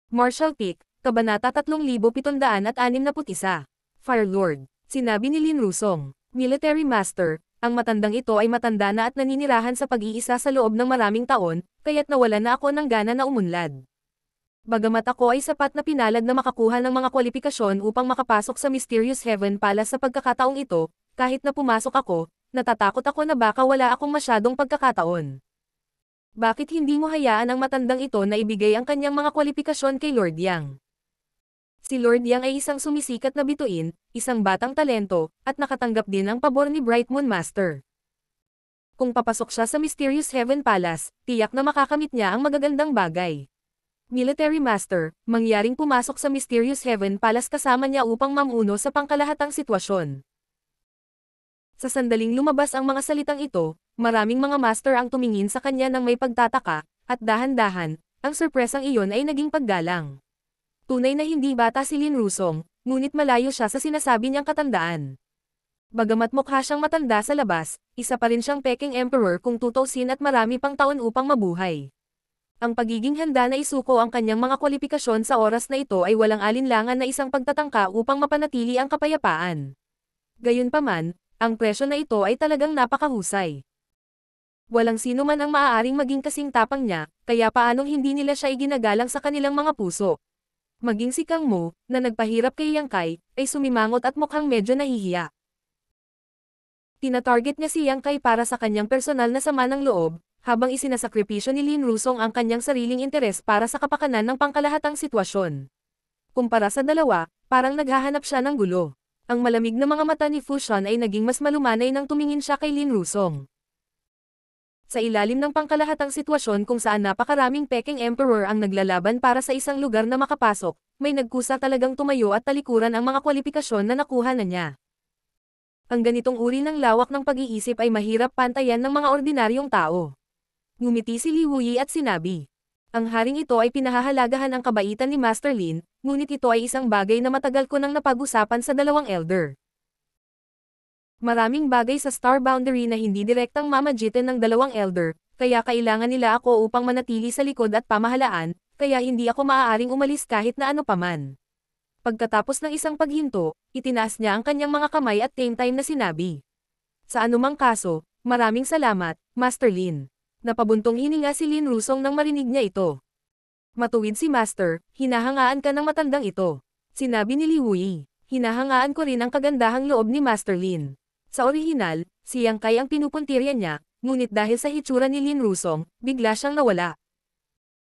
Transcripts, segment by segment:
Martial Peak, Kabanata 3761. Firelord, sinabi ni Lin Rusong, Military Master, ang matandang ito ay matanda na at naninirahan sa pag-iisa sa loob ng maraming taon, kaya't nawala na ako ng gana na umunlad. Bagamat ako ay sapat na pinalad na makakuha ng mga kwalifikasyon upang makapasok sa Mysterious Heaven Palace sa pagkakataong ito, kahit na pumasok ako, natatakot ako na baka wala akong masyadong pagkakataon. Bakit hindi mo hayaan ang matandang ito na ibigay ang kanyang mga kwalifikasyon kay Lord Yang? Si Lord Yang ay isang sumisikat na bituin, isang batang talento, at nakatanggap din ng pabor ni Bright Moon Master. Kung papasok siya sa Mysterious Heaven Palace, tiyak na makakamit niya ang magagandang bagay. Military Master, mangyaring pumasok sa Mysterious Heaven Palace kasama niya upang mamuno sa pangkalahatang sitwasyon. Sa sandaling lumabas ang mga salitang ito, maraming mga master ang tumingin sa kanya ng may pagtataka, at dahan-dahan, ang sorpresang iyon ay naging paggalang. Tunay na hindi bata si Lin Rusong, ngunit malayo siya sa sinasabi niyang katandaan. Bagamat mukha siyang matanda sa labas, isa pa rin siyang Peking Emperor kung tutuusin at marami pang taon upang mabuhay. Ang pagiging handa na isuko ang kanyang mga kwalifikasyon sa oras na ito ay walang alinlangan na isang pagtatangka upang mapanatili ang kapayapaan. Gayunpaman, ang presyo na ito ay talagang napakahusay. Walang sino man ang maaaring maging kasing tapang niya, kaya paanong hindi nila siya iginagalang sa kanilang mga puso. Maging si Kang Mo, na nagpahirap kay Yang Kai, ay sumimangot at mukhang medyo nahihiya. Tinatarget niya si Yang Kai para sa kanyang personal na sama ng loob, habang isinasakripisyo ni Lin Rusong ang kanyang sariling interes para sa kapakanan ng pangkalahatang sitwasyon. Kumpara sa dalawa, parang naghahanap siya ng gulo. Ang malamig na mga mata ni Fu Shan ay naging mas malumanay nang tumingin siya kay Lin Rusong. Sa ilalim ng pangkalahatang sitwasyon kung saan napakaraming Peking Emperor ang naglalaban para sa isang lugar na makapasok, may nagkusa talagang tumayo at talikuran ang mga kwalifikasyon na nakuha na niya. Ang ganitong uri ng lawak ng pag-iisip ay mahirap pantayan ng mga ordinaryong tao. Ngumiti si Li Wuyi at sinabi, ang haring ito ay pinahahalagahan ang kabaitan ni Master Lin, ngunit ito ay isang bagay na matagal ko nang napag-usapan sa dalawang elder. Maraming bagay sa Star Boundary na hindi direktang mamagitan ng dalawang elder, kaya kailangan nila ako upang manatili sa likod at pamahalaan, kaya hindi ako maaaring umalis kahit na ano paman. Pagkatapos ng isang paghinto, itinaas niya ang kanyang mga kamay at same time na sinabi. Sa anumang kaso, maraming salamat, Master Lin. Napabuntong hininga si Lin Rusong nang marinig niya ito. Matuwid si Master, hinahangaan ka ng matandang ito. Sinabi ni Li Wuyi, hinahangaan ko rin ang kagandahang loob ni Master Lin. Sa orihinal, si Yang Kai ang pinupuntirya niya, ngunit dahil sa hitsura ni Lin Rusong, bigla siyang nawala.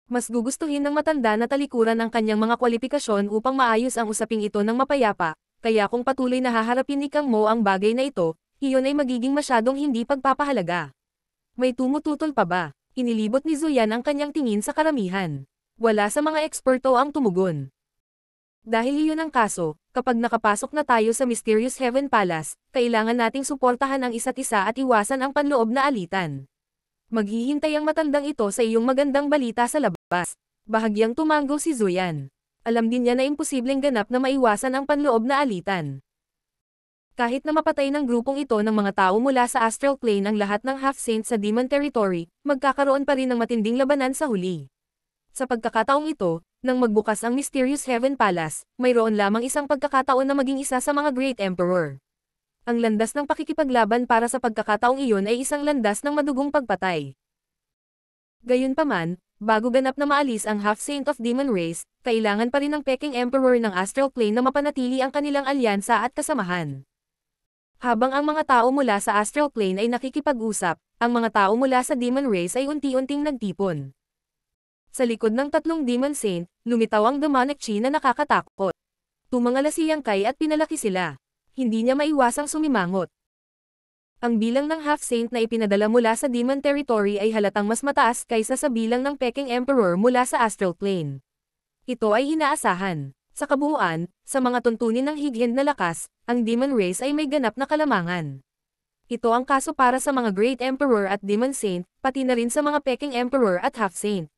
Mas gugustuhin ng matanda na talikuran ang kanyang mga kwalifikasyon upang maayos ang usaping ito ng mapayapa, kaya kung patuloy na haharapin ni Kang Mo ang bagay na ito, iyon ay magiging masyadong hindi pagpapahalaga. May tumututol pa ba? Inilibot ni Zuyan ang kanyang tingin sa karamihan. Wala sa mga eksperto ang tumugon. Dahil iyon ang kaso, kapag nakapasok na tayo sa Mysterious Heaven Palace, kailangan nating suportahan ang isa't isa at iwasan ang panloob na alitan. Maghihintay ang matandang ito sa iyong magandang balita sa labas. Bahagyang tumanggo si Zuyan. Alam din niya na imposibleng ganap na maiwasan ang panloob na alitan. Kahit na mapatay ng grupong ito ng mga tao mula sa Astral Plane ang lahat ng Half-Saint sa Demon Territory, magkakaroon pa rin ng matinding labanan sa huli. Sa pagkakataong ito, nang magbukas ang Mysterious Heaven Palace, mayroon lamang isang pagkakataon na maging isa sa mga Great Emperor. Ang landas ng pakikipaglaban para sa pagkakataong iyon ay isang landas ng madugong pagpatay. Gayunpaman, bago ganap na maalis ang Half-Saint of Demon Race, kailangan pa rin ng Peking Emperor ng Astral Plane na mapanatili ang kanilang alyansa at kasamahan. Habang ang mga tao mula sa Astral Plane ay nakikipag-usap, ang mga tao mula sa Demon Race ay unti-unting nagtipon. Sa likod ng tatlong Demon Saint, lumitaw ang Demonic Chi na nakakatakot. Tumangala si Yang Kai at pinalaki sila. Hindi niya maiwasang sumimangot. Ang bilang ng Half-Saint na ipinadala mula sa Demon Territory ay halatang mas mataas kaysa sa bilang ng Peking Emperor mula sa Astral Plane. Ito ay inaasahan. Sa kabuuan, sa mga tuntunin ng high-end na lakas, ang Demon Race ay may ganap na kalamangan. Ito ang kaso para sa mga Great Emperor at Demon Saint, pati na rin sa mga Peking Emperor at Half-Saint.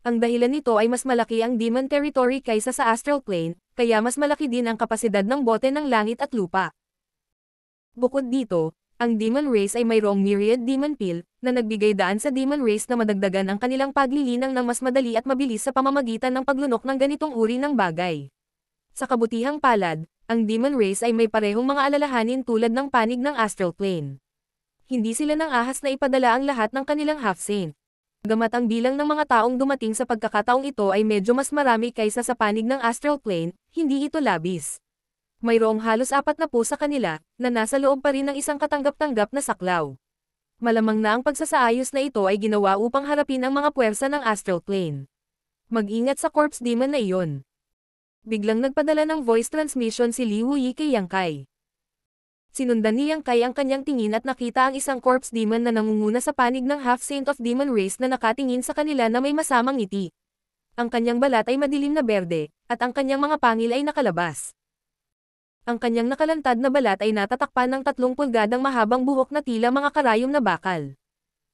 Ang dahilan nito ay mas malaki ang Demon Territory kaysa sa Astral Plane, kaya mas malaki din ang kapasidad ng bote ng langit at lupa. Bukod dito, ang Demon Race ay mayroong myriad Demon Pill, na nagbigay daan sa demon race na madagdagan ang kanilang paglilinang ng mas madali at mabilis sa pamamagitan ng paglunok ng ganitong uri ng bagay. Sa kabutihang palad, ang demon race ay may parehong mga alalahanin tulad ng panig ng astral plane. Hindi sila nang ahas na ipadala ang lahat ng kanilang half-saint. Bagamat ang bilang ng mga taong dumating sa pagkakataong ito ay medyo mas marami kaysa sa panig ng astral plane, hindi ito labis. Mayroong halos 40 sa kanila, na nasa loob pa rin ng isang katanggap-tanggap na saklaw. Malamang na ang pagsasaayos na ito ay ginawa upang harapin ang mga puwersa ng astral plane. Mag-ingat sa corpse demon na iyon. Biglang nagpadala ng voice transmission si Li Wuyi kay Yang Kai. Sinundan ni Yang Kai ang kanyang tingin at nakita ang isang corpse demon na nangunguna sa panig ng half-saint of demon race na nakatingin sa kanila na may masamang ngiti. Ang kanyang balat ay madilim na berde, at ang kanyang mga pangil ay nakalabas. Ang kanyang nakalantad na balat ay natatakpan ng 3 pulgadang mahabang buhok na tila mga karayom na bakal.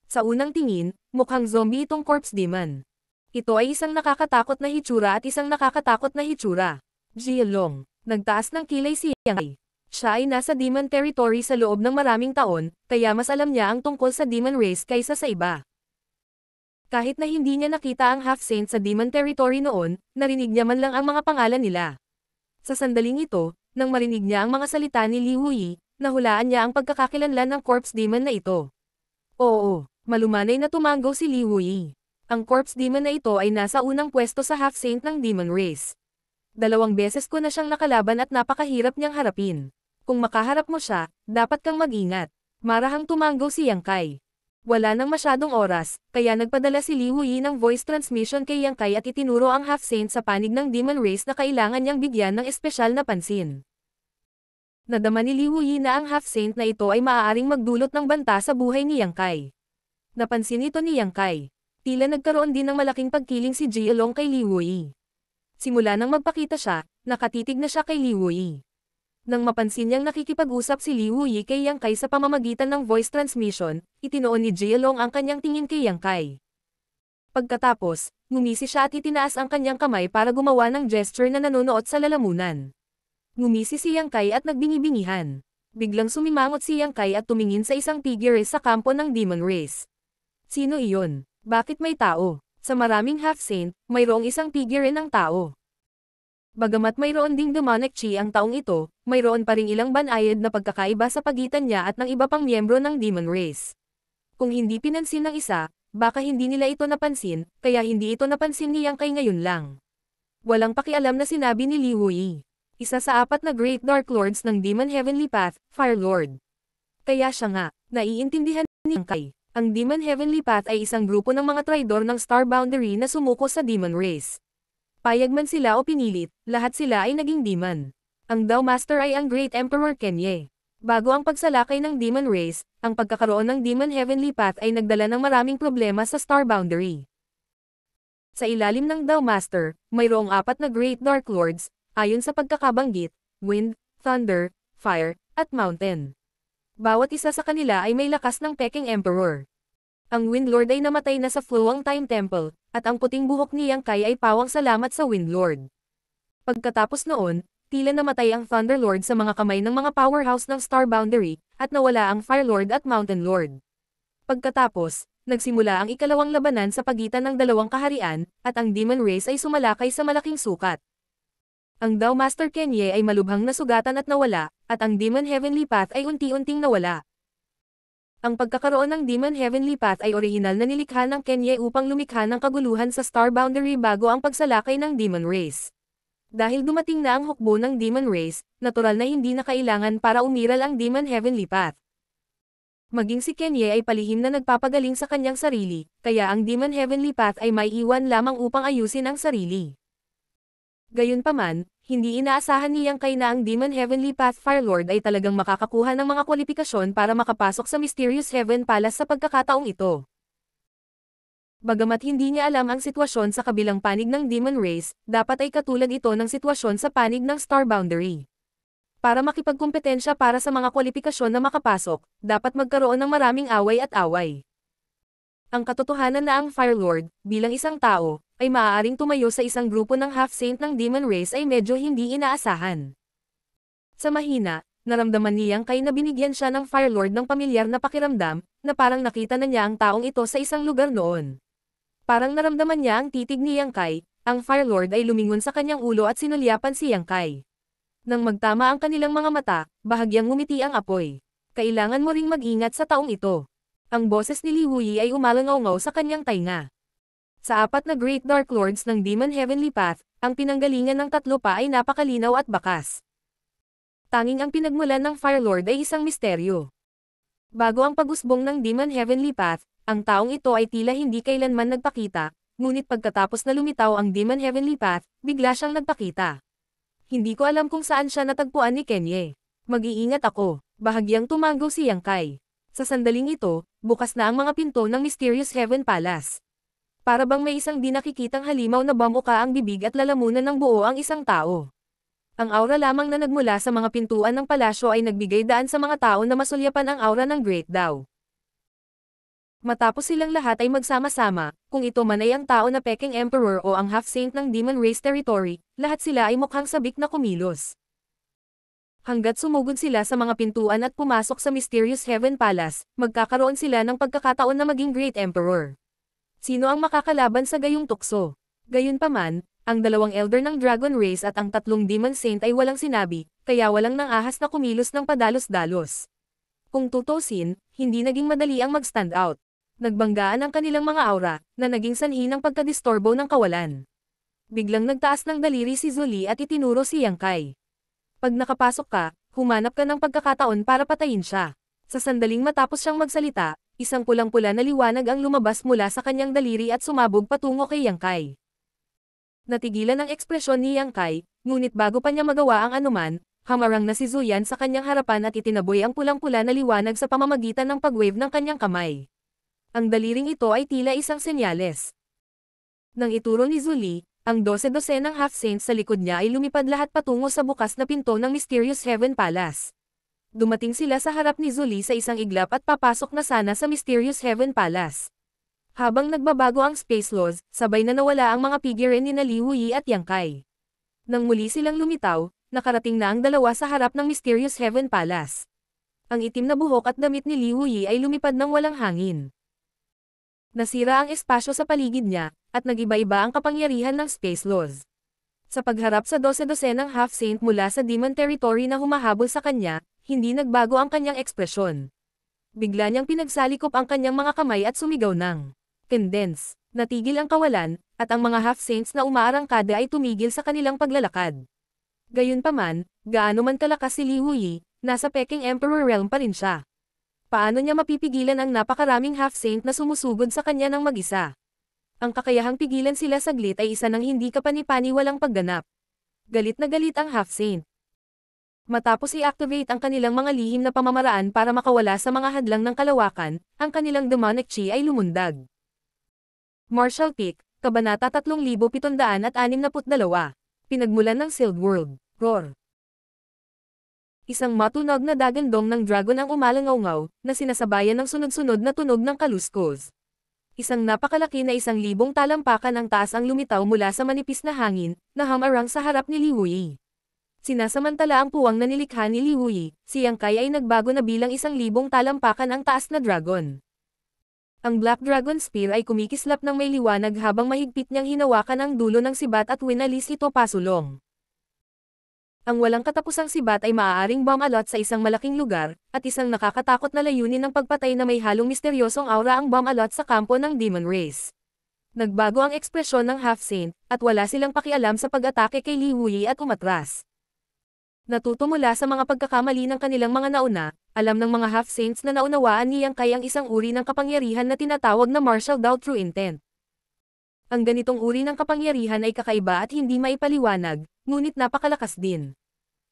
Sa unang tingin, mukhang zombie itong corpse demon. Ito ay isang nakakatakot na hitsura at isang nakakatakot na hitsura. Jialong, nagtaas ng kilay si Yang Kai. Siya ay nasa demon territory sa loob ng maraming taon, kaya mas alam niya ang tungkol sa demon race kaysa sa iba. Kahit na hindi niya nakita ang half-saint sa demon territory noon, narinig niya man lang ang mga pangalan nila. Sa sandaling ito, nang marinig niya ang mga salita ni Li Wuyi, nahulaan niya ang pagkakakilanlan ng corpse demon na ito. Oo, malumanay na tumanggo si Li Wuyi. Ang corpse demon na ito ay nasa unang pwesto sa half-saint ng demon race. 2 beses ko na siyang nakalaban at napakahirap niyang harapin. Kung makaharap mo siya, dapat kang mag-ingat. Marahang tumanggo si Yang Kai. Wala nang masyadong oras, kaya nagpadala si Li Wuyi ng voice transmission kay Yang Kai at itinuro ang half-saint sa panig ng demon race na kailangan niyang bigyan ng espesyal na pansin. Nadama ni Li Wuyi na ang half-saint na ito ay maaaring magdulot ng banta sa buhay ni Yang Kai. Napansin ito ni Yang Kai. Tila nagkaroon din ng malaking pagkiling si Jialong kay Li Wuyi. Simula nang magpakita siya, nakatitig na siya kay Li Wuyi. Nang mapansin niyang nakikipag-usap si Li Wuyi kay Yang Kai sa pamamagitan ng voice transmission, itinoon ni Jialong ang kanyang tingin kay Yang Kai. Pagkatapos, ngumisi siya at itinaas ang kanyang kamay para gumawa ng gesture na nanonood sa lalamunan. Ngumisi si Yang Kai at nagbingi-bingihan. Biglang sumimangot si Yang Kai at tumingin sa isang tigre sa kampo ng demon race. Sino iyon? Bakit may tao? Sa maraming half-saint, mayroong isang tigre ng tao. Bagamat mayroon ding demonic chi ang taong ito, mayroon pa ring ilang banayad na pagkakaiba sa pagitan niya at ng iba pang miyembro ng demon race. Kung hindi pinansin ng isa, baka hindi nila ito napansin, kaya hindi ito napansin ni Yang Kai ngayon lang. Walang pakialam na sinabi ni Li Wuyi. Isa sa 4 na Great Dark Lords ng Demon Heavenly Path, Fire Lord. Kaya siya nga, naiintindihan ni Yang Kai. Ang Demon Heavenly Path ay isang grupo ng mga traidor ng Star Boundary na sumuko sa demon race. Payag man sila o pinilit, lahat sila ay naging demon. Ang Dao Master ay ang Great Emperor Kenye. Bago ang pagsalakay ng demon race, ang pagkakaroon ng Demon Heavenly Path ay nagdala ng maraming problema sa Star Boundary. Sa ilalim ng Dao Master, mayroong 4 na Great Dark Lords, ayon sa pagkakabanggit, Wind, Thunder, Fire, at Mountain. Bawat isa sa kanila ay may lakas ng Peking Emperor. Ang Wind Lord ay namatay na sa Fluang Time Temple, at ang puting buhok ni Yang Kai ay pawang salamat sa Wind Lord. Pagkatapos noon, tila namatay ang Thunder Lord sa mga kamay ng mga powerhouse ng Star Boundary, at nawala ang Fire Lord at Mountain Lord. Pagkatapos, nagsimula ang ikalawang labanan sa pagitan ng 2 kaharian, at ang Demon Race ay sumalakay sa malaking sukat. Ang Dao Master Kenye ay malubhang nasugatan at nawala, at ang Demon Heavenly Path ay unti-unting nawala. Ang pagkakaroon ng Demon Heavenly Path ay orihinal na nilikha ng Kenye upang lumikha ng kaguluhan sa Star Boundary bago ang pagsalakay ng Demon Race. Dahil dumating na ang hukbo ng Demon Race, natural na hindi na kailangan para umiral ang Demon Heavenly Path. Maging si Kenye ay palihim na nagpapagaling sa kanyang sarili, kaya ang Demon Heavenly Path ay may iwan lamang upang ayusin ang sarili. Gayunpaman, hindi inaasahan ni Yang Kai na ang Demon Heavenly Path Fire Lord ay talagang makakakuha ng mga kwalifikasyon para makapasok sa Mysterious Heaven Palace sa pagkakataong ito. Bagamat hindi niya alam ang sitwasyon sa kabilang panig ng Demon Race, dapat ay katulad ito ng sitwasyon sa panig ng Star Boundary. Para makipagkumpetensya para sa mga kwalifikasyon na makapasok, dapat magkaroon ng maraming away at away. Ang katotohanan na ang Fire Lord, bilang isang tao, ay maaaring tumayo sa isang grupo ng half-saint ng Demon Race ay medyo hindi inaasahan. Sa mahina, naramdaman ni Yang Kai na binigyan siya ng Fire Lord ng pamilyar na pakiramdam, na parang nakita na niya ang taong ito sa isang lugar noon. Parang naramdaman niya ang titig ni Yang Kai, ang Fire Lord ay lumingon sa kanyang ulo at sinulyapan si Yang Kai. Nang magtama ang kanilang mga mata, bahagyang ngumiti ang apoy. Kailangan mo ring mag-ingat sa taong ito. Ang boses ni Li Wuyi ay umalangaw-ngaw sa kanyang tainga. Sa apat na Great Dark Lords ng Demon Heavenly Path, ang pinanggalingan ng tatlo pa ay napakalinaw at bakas. Tanging ang pinagmulan ng Fire Lord ay isang misteryo. Bago ang pag-usbong ng Demon Heavenly Path, ang taong ito ay tila hindi kailanman nagpakita, ngunit pagkatapos na lumitaw ang Demon Heavenly Path, bigla siyang nagpakita. Hindi ko alam kung saan siya natagpuan ni Kenye. Mag-iingat ako, bahagyang tumango si Yang Kai. Sa sandaling ito, bukas na ang mga pinto ng Mysterious Heaven Palace. Para bang may isang di nakikitang halimaw na bamuka ang bibig at lalamunan ng buo ang isang tao. Ang aura lamang na nagmula sa mga pintuan ng palasyo ay nagbigay daan sa mga tao na masulyapan ang aura ng Great Dao. Matapos silang lahat ay magsama-sama, kung ito man ay ang tao na Peking Emperor o ang half-saint ng Demon Race Territory, lahat sila ay mukhang sabik na kumilos. Hanggat sumugod sila sa mga pintuan at pumasok sa Mysterious Heaven Palace, magkakaroon sila ng pagkakataon na maging Great Emperor. Sino ang makakalaban sa gayong tukso? Gayunpaman, ang dalawang elder ng Dragon Race at ang tatlong Demon Saint ay walang sinabi, kaya walang nang ahas na kumilos ng padalos-dalos. Kung tutusin, hindi naging madali ang mag-stand out. Nagbanggaan ang kanilang mga aura, na naging sanhi ng pagkadistorbo ng kawalan. Biglang nagtaas ng daliri si Zuli at itinuro si Yang Kai. Pag nakapasok ka, humanap ka ng pagkakataon para patayin siya. Sa sandaling matapos siyang magsalita, isang pulang-pula na liwanag ang lumabas mula sa kanyang daliri at sumabog patungo kay Yang Kai. Natigilan ang ekspresyon ni Yang Kai, ngunit bago pa niya magawa ang anuman, hamarang na si Zuyan sa kanyang harapan at itinaboy ang pulang-pula na liwanag sa pamamagitan ng pag-wave ng kanyang kamay. Ang daliring ito ay tila isang senyales. Nang ituro ni Zuli, ang 12 ng half-saints sa likod niya ay lumipad lahat patungo sa bukas na pinto ng Mysterious Heaven Palace. Dumating sila sa harap ni Zuli sa isang iglap at papasok na sana sa Mysterious Heaven Palace. Habang nagbabago ang space laws, sabay na nawala ang mga figure ni Li Wuyi at Yang Kai. Nang muli silang lumitaw, nakarating na ang dalawa sa harap ng Mysterious Heaven Palace. Ang itim na buhok at damit ni Li Wuyi ay lumipad ng walang hangin. Nasira ang espasyo sa paligid niya, at nag-iba-iba ang kapangyarihan ng space laws. Sa pagharap sa 12 ng half-saint mula sa Demon Territory na humahabol sa kanya, hindi nagbago ang kanyang ekspresyon. Bigla niyang pinagsalikop ang kanyang mga kamay at sumigaw ng condense. Natigil ang kawalan, at ang mga half-saints na umaarangkada ay tumigil sa kanilang paglalakad. Gayunpaman, gaano man kalakas si Li Wuyi, nasa Peking Emperor realm pa rin siya. Paano niya mapipigilan ang napakaraming half-saint na sumusugod sa kanya ng mag-isa? Ang kakayahang pigilan sila saglit ay isa ng hindi kapani-paniwalang pagganap. Galit na galit ang half-saint. Matapos i-activate ang kanilang mga lihim na pamamaraan para makawala sa mga hadlang ng kalawakan, ang kanilang demonic chi ay lumundag. Martial Peak, Kabanata 3762, Pinagmulan ng Sealed World, Roar. Isang matunog na dagandong ng dragon ang umalangaw-ngaw, na sinasabayan ng sunod-sunod na tunog ng kaluskos. Isang napakalaki na 1,000 talampakan ang taas ang lumitaw mula sa manipis na hangin, na hamarang sa harap ni Li Wuyi. Sinasamantala ang puwang na nilikha ni Li Wuyi, si Yang Kai ay nagbago na bilang 1,000 talampakan ang taas na dragon. Ang Black Dragon Spear ay kumikislap ng may liwanag habang mahigpit niyang hinawakan ang dulo ng sibat at winalis ito pasulong. Ang walang katapusang sibat ay maaaring bomb-alot sa isang malaking lugar, at isang nakakatakot na layunin ng pagpatay na may halong misteryosong aura ang bomb-alot sa kampo ng Demon Race. Nagbago ang ekspresyon ng half-saint, at wala silang pakialam sa pag-atake kay Li Wuyi at umatras. Natuto mula sa mga pagkakamali ng kanilang mga nauna, alam ng mga half-saints na naunawaan ni Yang Kai ang isang uri ng kapangyarihan na tinatawag na Martial Dao True Intent. Ang ganitong uri ng kapangyarihan ay kakaiba at hindi maipaliwanag, ngunit napakalakas din.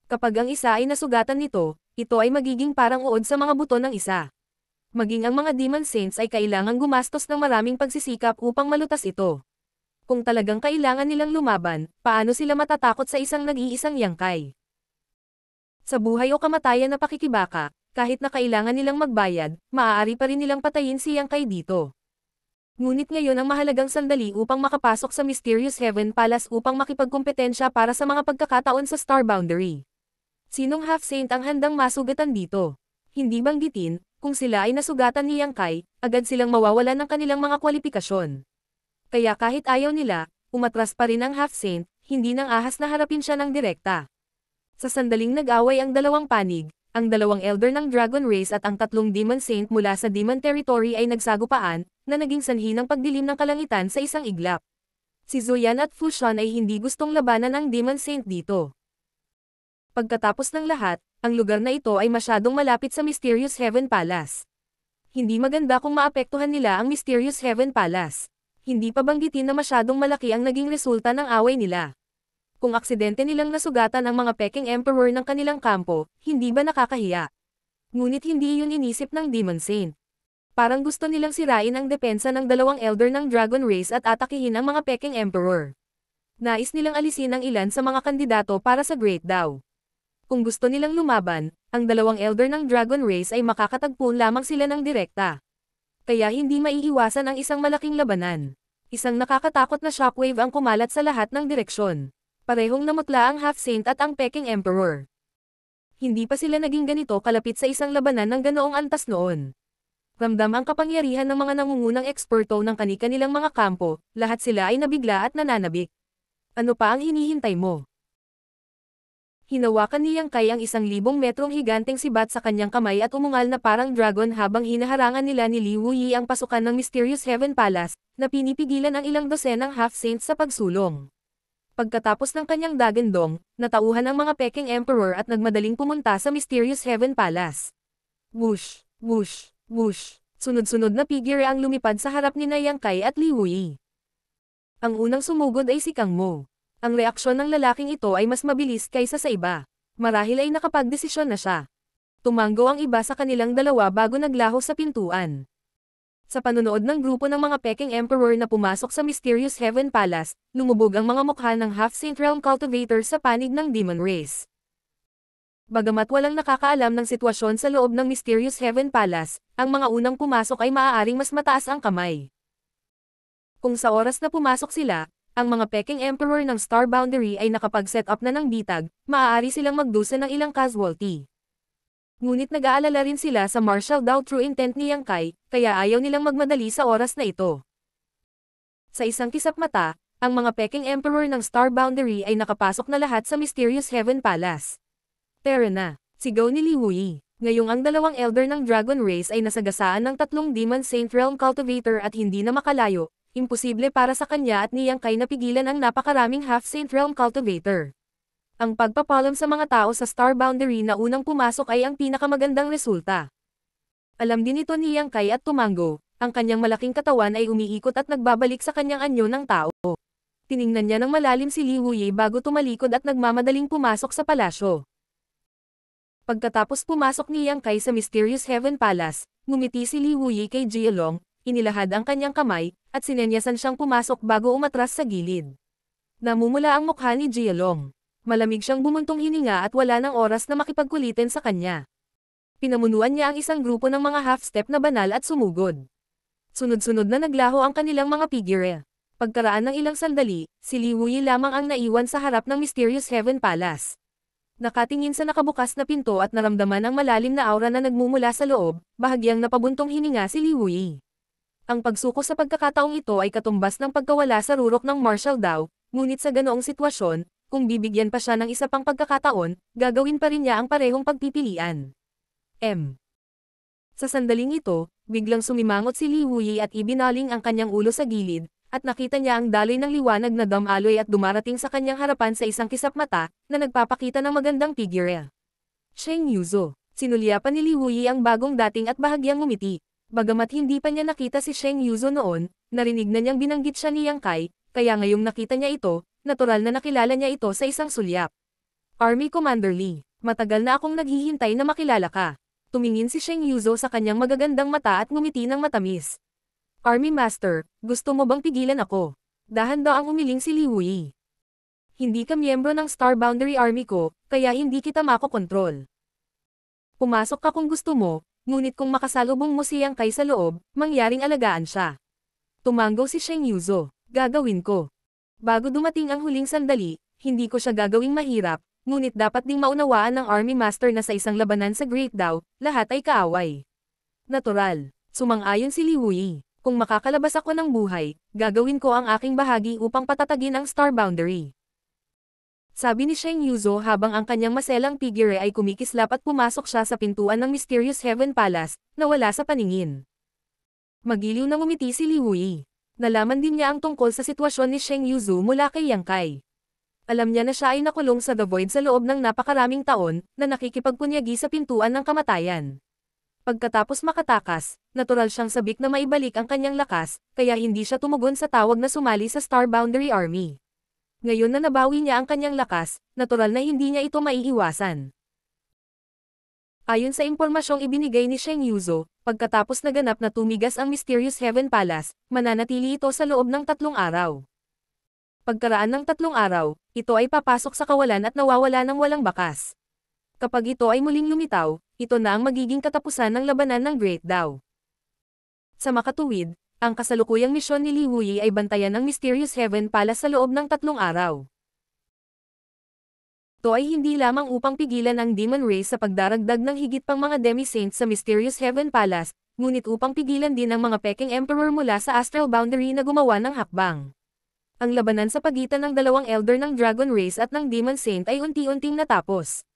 Kapag ang isa ay nasugatan nito, ito ay magiging parang uod sa mga buto ng isa. Maging ang mga Demon Saints ay kailangang gumastos ng maraming pagsisikap upang malutas ito. Kung talagang kailangan nilang lumaban, paano sila matatakot sa isang nag-iisang Yang Kai? Sa buhay o kamatayan na pakikibaka, kahit na kailangan nilang magbayad, maaari pa rin nilang patayin si Yang Kai dito. Ngunit ngayon ang mahalagang sandali upang makapasok sa Mysterious Heaven Palace upang makipagkompetensya para sa mga pagkakataon sa Star Boundary. Sinong half-saint ang handang masugatan dito? Hindi banggitin, kung sila ay nasugatan ni Yang Kai, agad silang mawawalan ng kanilang mga kwalifikasyon. Kaya kahit ayaw nila, umatras pa rin ang Half-Saint, hindi nang ahas na harapin siya ng direkta. Sa sandaling nag-away ang dalawang panig, ang dalawang elder ng Dragon Race at ang tatlong Demon Saint mula sa Demon Territory ay nagsagupaan, na naging sanhi ng pagdilim ng kalangitan sa isang iglap. Si Zoyan at Fushun ay hindi gustong labanan ang Demon Saint dito. Pagkatapos ng lahat, ang lugar na ito ay masyadong malapit sa Mysterious Heaven Palace. Hindi maganda kung maapektuhan nila ang Mysterious Heaven Palace. Hindi pa banggitin na masyadong malaki ang naging resulta ng away nila. Kung aksidente nilang nasugatan ang mga Peking Emperor ng kanilang kampo, hindi ba nakakahiya? Ngunit hindi yun inisip ng Demon Saint. Parang gusto nilang sirain ang depensa ng dalawang elder ng Dragon Race at atakihin ang mga Peking Emperor. Nais nilang alisin ang ilan sa mga kandidato para sa Great Dao. Kung gusto nilang lumaban, ang dalawang elder ng Dragon Race ay makakatagpo lamang sila ng direkta. Kaya hindi maiiwasan ang isang malaking labanan. Isang nakakatakot na shockwave ang kumalat sa lahat ng direksyon. Parehong namutla ang Half-Saint at ang Peking Emperor. Hindi pa sila naging ganito kalapit sa isang labanan ng ganoong antas noon. Ramdam ang kapangyarihan ng mga nangungunang eksperto ng kani-kanilang mga kampo, lahat sila ay nabigla at nananabik. Ano pa ang hinihintay mo? Hinawakan ni Yang Kai ang 1,000 metrong higanteng sibat sa kanyang kamay at umungal na parang dragon habang hinaharangan nila ni Li Wuyi ang pasukan ng Mysterious Heaven Palace, na pinipigilan ang ilang dosenang Half-Saints sa pagsulong. Pagkatapos ng kanyang dagandong, natauhan ang mga Peking Emperor at nagmadaling pumunta sa Mysterious Heaven Palace. Whoosh, whoosh, whoosh, sunod-sunod na figure ang lumipad sa harap ni Yang Kai at Li Wuyi. Ang unang sumugod ay si Kang Mo. Ang reaksyon ng lalaking ito ay mas mabilis kaysa sa iba. Marahil ay nakapagdesisyon na siya. Tumanggo ang iba sa kanilang dalawa bago naglaho sa pintuan. Sa panunood ng grupo ng mga Peking Emperor na pumasok sa Mysterious Heaven Palace, lumubog ang mga mukha ng Half-Saint Realm Cultivator sa panig ng Demon Race. Bagamat walang nakakaalam ng sitwasyon sa loob ng Mysterious Heaven Palace, ang mga unang pumasok ay maaaring mas mataas ang kamay. Kung sa oras na pumasok sila, ang mga Peking Emperor ng Star Boundary ay nakapag-set up na ng bitag, maaari silang magdusa ng ilang casualty. Ngunit nag-aalala rin sila sa martial Dao true intent ni Yang Kai, kaya ayaw nilang magmadali sa oras na ito. Sa isang kisap mata, ang mga Peking Emperor ng Star Boundary ay nakapasok na lahat sa Mysterious Heaven Palace. Tara na, sigaw ni Li Wuyi. Ngayong ang dalawang elder ng Dragon Race ay nasagasaan ng tatlong Demon Saint Realm Cultivator at hindi na makalayo, imposible para sa kanya at ni Yang Kai na pigilan ang napakaraming Half-Saint Realm Cultivator. Ang pagpapalam sa mga tao sa Star Boundary na unang pumasok ay ang pinakamagandang resulta. Alam din ito ni Yang Kai at tumango, ang kanyang malaking katawan ay umiikot at nagbabalik sa kanyang anyo ng tao. Tiningnan niya ng malalim si Li Wuyi bago tumalikod at nagmamadaling pumasok sa palasyo. Pagkatapos pumasok ni Yang Kai sa Mysterious Heaven Palace, ngumiti si Li Wuyi kay Jialong, inilahad ang kanyang kamay, at sinenyasan siyang pumasok bago umatras sa gilid. Namumula ang mukha ni Jialong. Malamig siyang bumuntong hininga at wala ng oras na makipagkulitin sa kanya. Pinamunuan niya ang isang grupo ng mga half-step na banal at sumugod. Sunod-sunod na naglaho ang kanilang mga figure. Pagkaraan ng ilang sandali, si Li Wuyi lamang ang naiwan sa harap ng Mysterious Heaven Palace. Nakatingin sa nakabukas na pinto at naramdaman ang malalim na aura na nagmumula sa loob, bahagyang napabuntong hininga si Li Wuyi. Ang pagsuko sa pagkakataong ito ay katumbas ng pagkawala sa rurok ng martial Dao, ngunit sa ganoong sitwasyon, kung bibigyan pa siya ng isa pang pagkakataon, gagawin pa rin niya ang parehong pagpipilian. Sa sandaling ito, biglang sumimangot si Li Wuyi at ibinaling ang kanyang ulo sa gilid, at nakita niya ang daloy ng liwanag na damaloy at dumarating sa kanyang harapan sa isang kisap mata, na nagpapakita ng magandang figure. Sheng Yuzo. Sinulyapan ni Li Wuyi ang bagong dating at bahagyang ngumiti. Bagamat hindi pa niya nakita si Sheng Yuzo noon, narinig na niyang binanggit siya ni Yang Kai, kaya ngayong nakita niya ito, natural na nakilala niya ito sa isang sulyap. Army Commander Li, matagal na akong naghihintay na makilala ka. Tumingin si Sheng Yuzo sa kanyang magagandang mata at ngumiti ng matamis. Army Master, gusto mo bang pigilan ako? Dahan daw ang umiling si Li Wuyi. Hindi ka miyembro ng Star Boundary Army ko, kaya hindi kita makokontrol. Pumasok ka kung gusto mo, ngunit kung makasalubong mo si Yang Kai sa loob, mangyaring alagaan siya. Tumango si Sheng Yuzo, gagawin ko. Bago dumating ang huling sandali, hindi ko siya gagawing mahirap, ngunit dapat ding maunawaan ng Army Master na sa isang labanan sa Great Dao, lahat ay kaaway. Natural. Sumang-ayon si Li Wei. Kung makakalabas ako ng buhay, gagawin ko ang aking bahagi upang patatagin ang star boundary. Sabi ni Sheng Yuzo habang ang kanyang maselang figure ay kumikislap at pumasok siya sa pintuan ng Mysterious Heaven Palace, na wala sa paningin. Magiliw na ngumiti si Li Wei. Nalaman din niya ang tungkol sa sitwasyon ni Sheng Yuzo mula kay Yang Kai. Alam niya na siya ay nakulong sa The Void sa loob ng napakaraming taon, na nakikipagpunyagi sa pintuan ng kamatayan. Pagkatapos makatakas, natural siyang sabik na maibalik ang kanyang lakas, kaya hindi siya tumugon sa tawag na sumali sa Star Boundary Army. Ngayon na nabawi niya ang kanyang lakas, natural na hindi niya ito maiiwasan. Ayon sa impormasyong ibinigay ni Sheng Yuzo, pagkatapos naganap na tumigas ang Mysterious Heaven Palace, mananatili ito sa loob ng 3 araw. Pagkaraan ng 3 araw, ito ay papasok sa kawalan at nawawala ng walang bakas. Kapag ito ay muling lumitaw, ito na ang magiging katapusan ng labanan ng Great Dao. Sa makatuwid, ang kasalukuyang misyon ni Li Wei ay bantayan ang Mysterious Heaven Palace sa loob ng 3 araw. Ito ay hindi lamang upang pigilan ang Demon Race sa pagdaragdag ng higit pang mga Demi-Saints sa Mysterious Heaven Palace, ngunit upang pigilan din ang mga Peking Emperor mula sa Astral Boundary na gumawa ng hakbang. Ang labanan sa pagitan ng dalawang Elder ng Dragon Race at ng Demon Saint ay unti-unting natapos.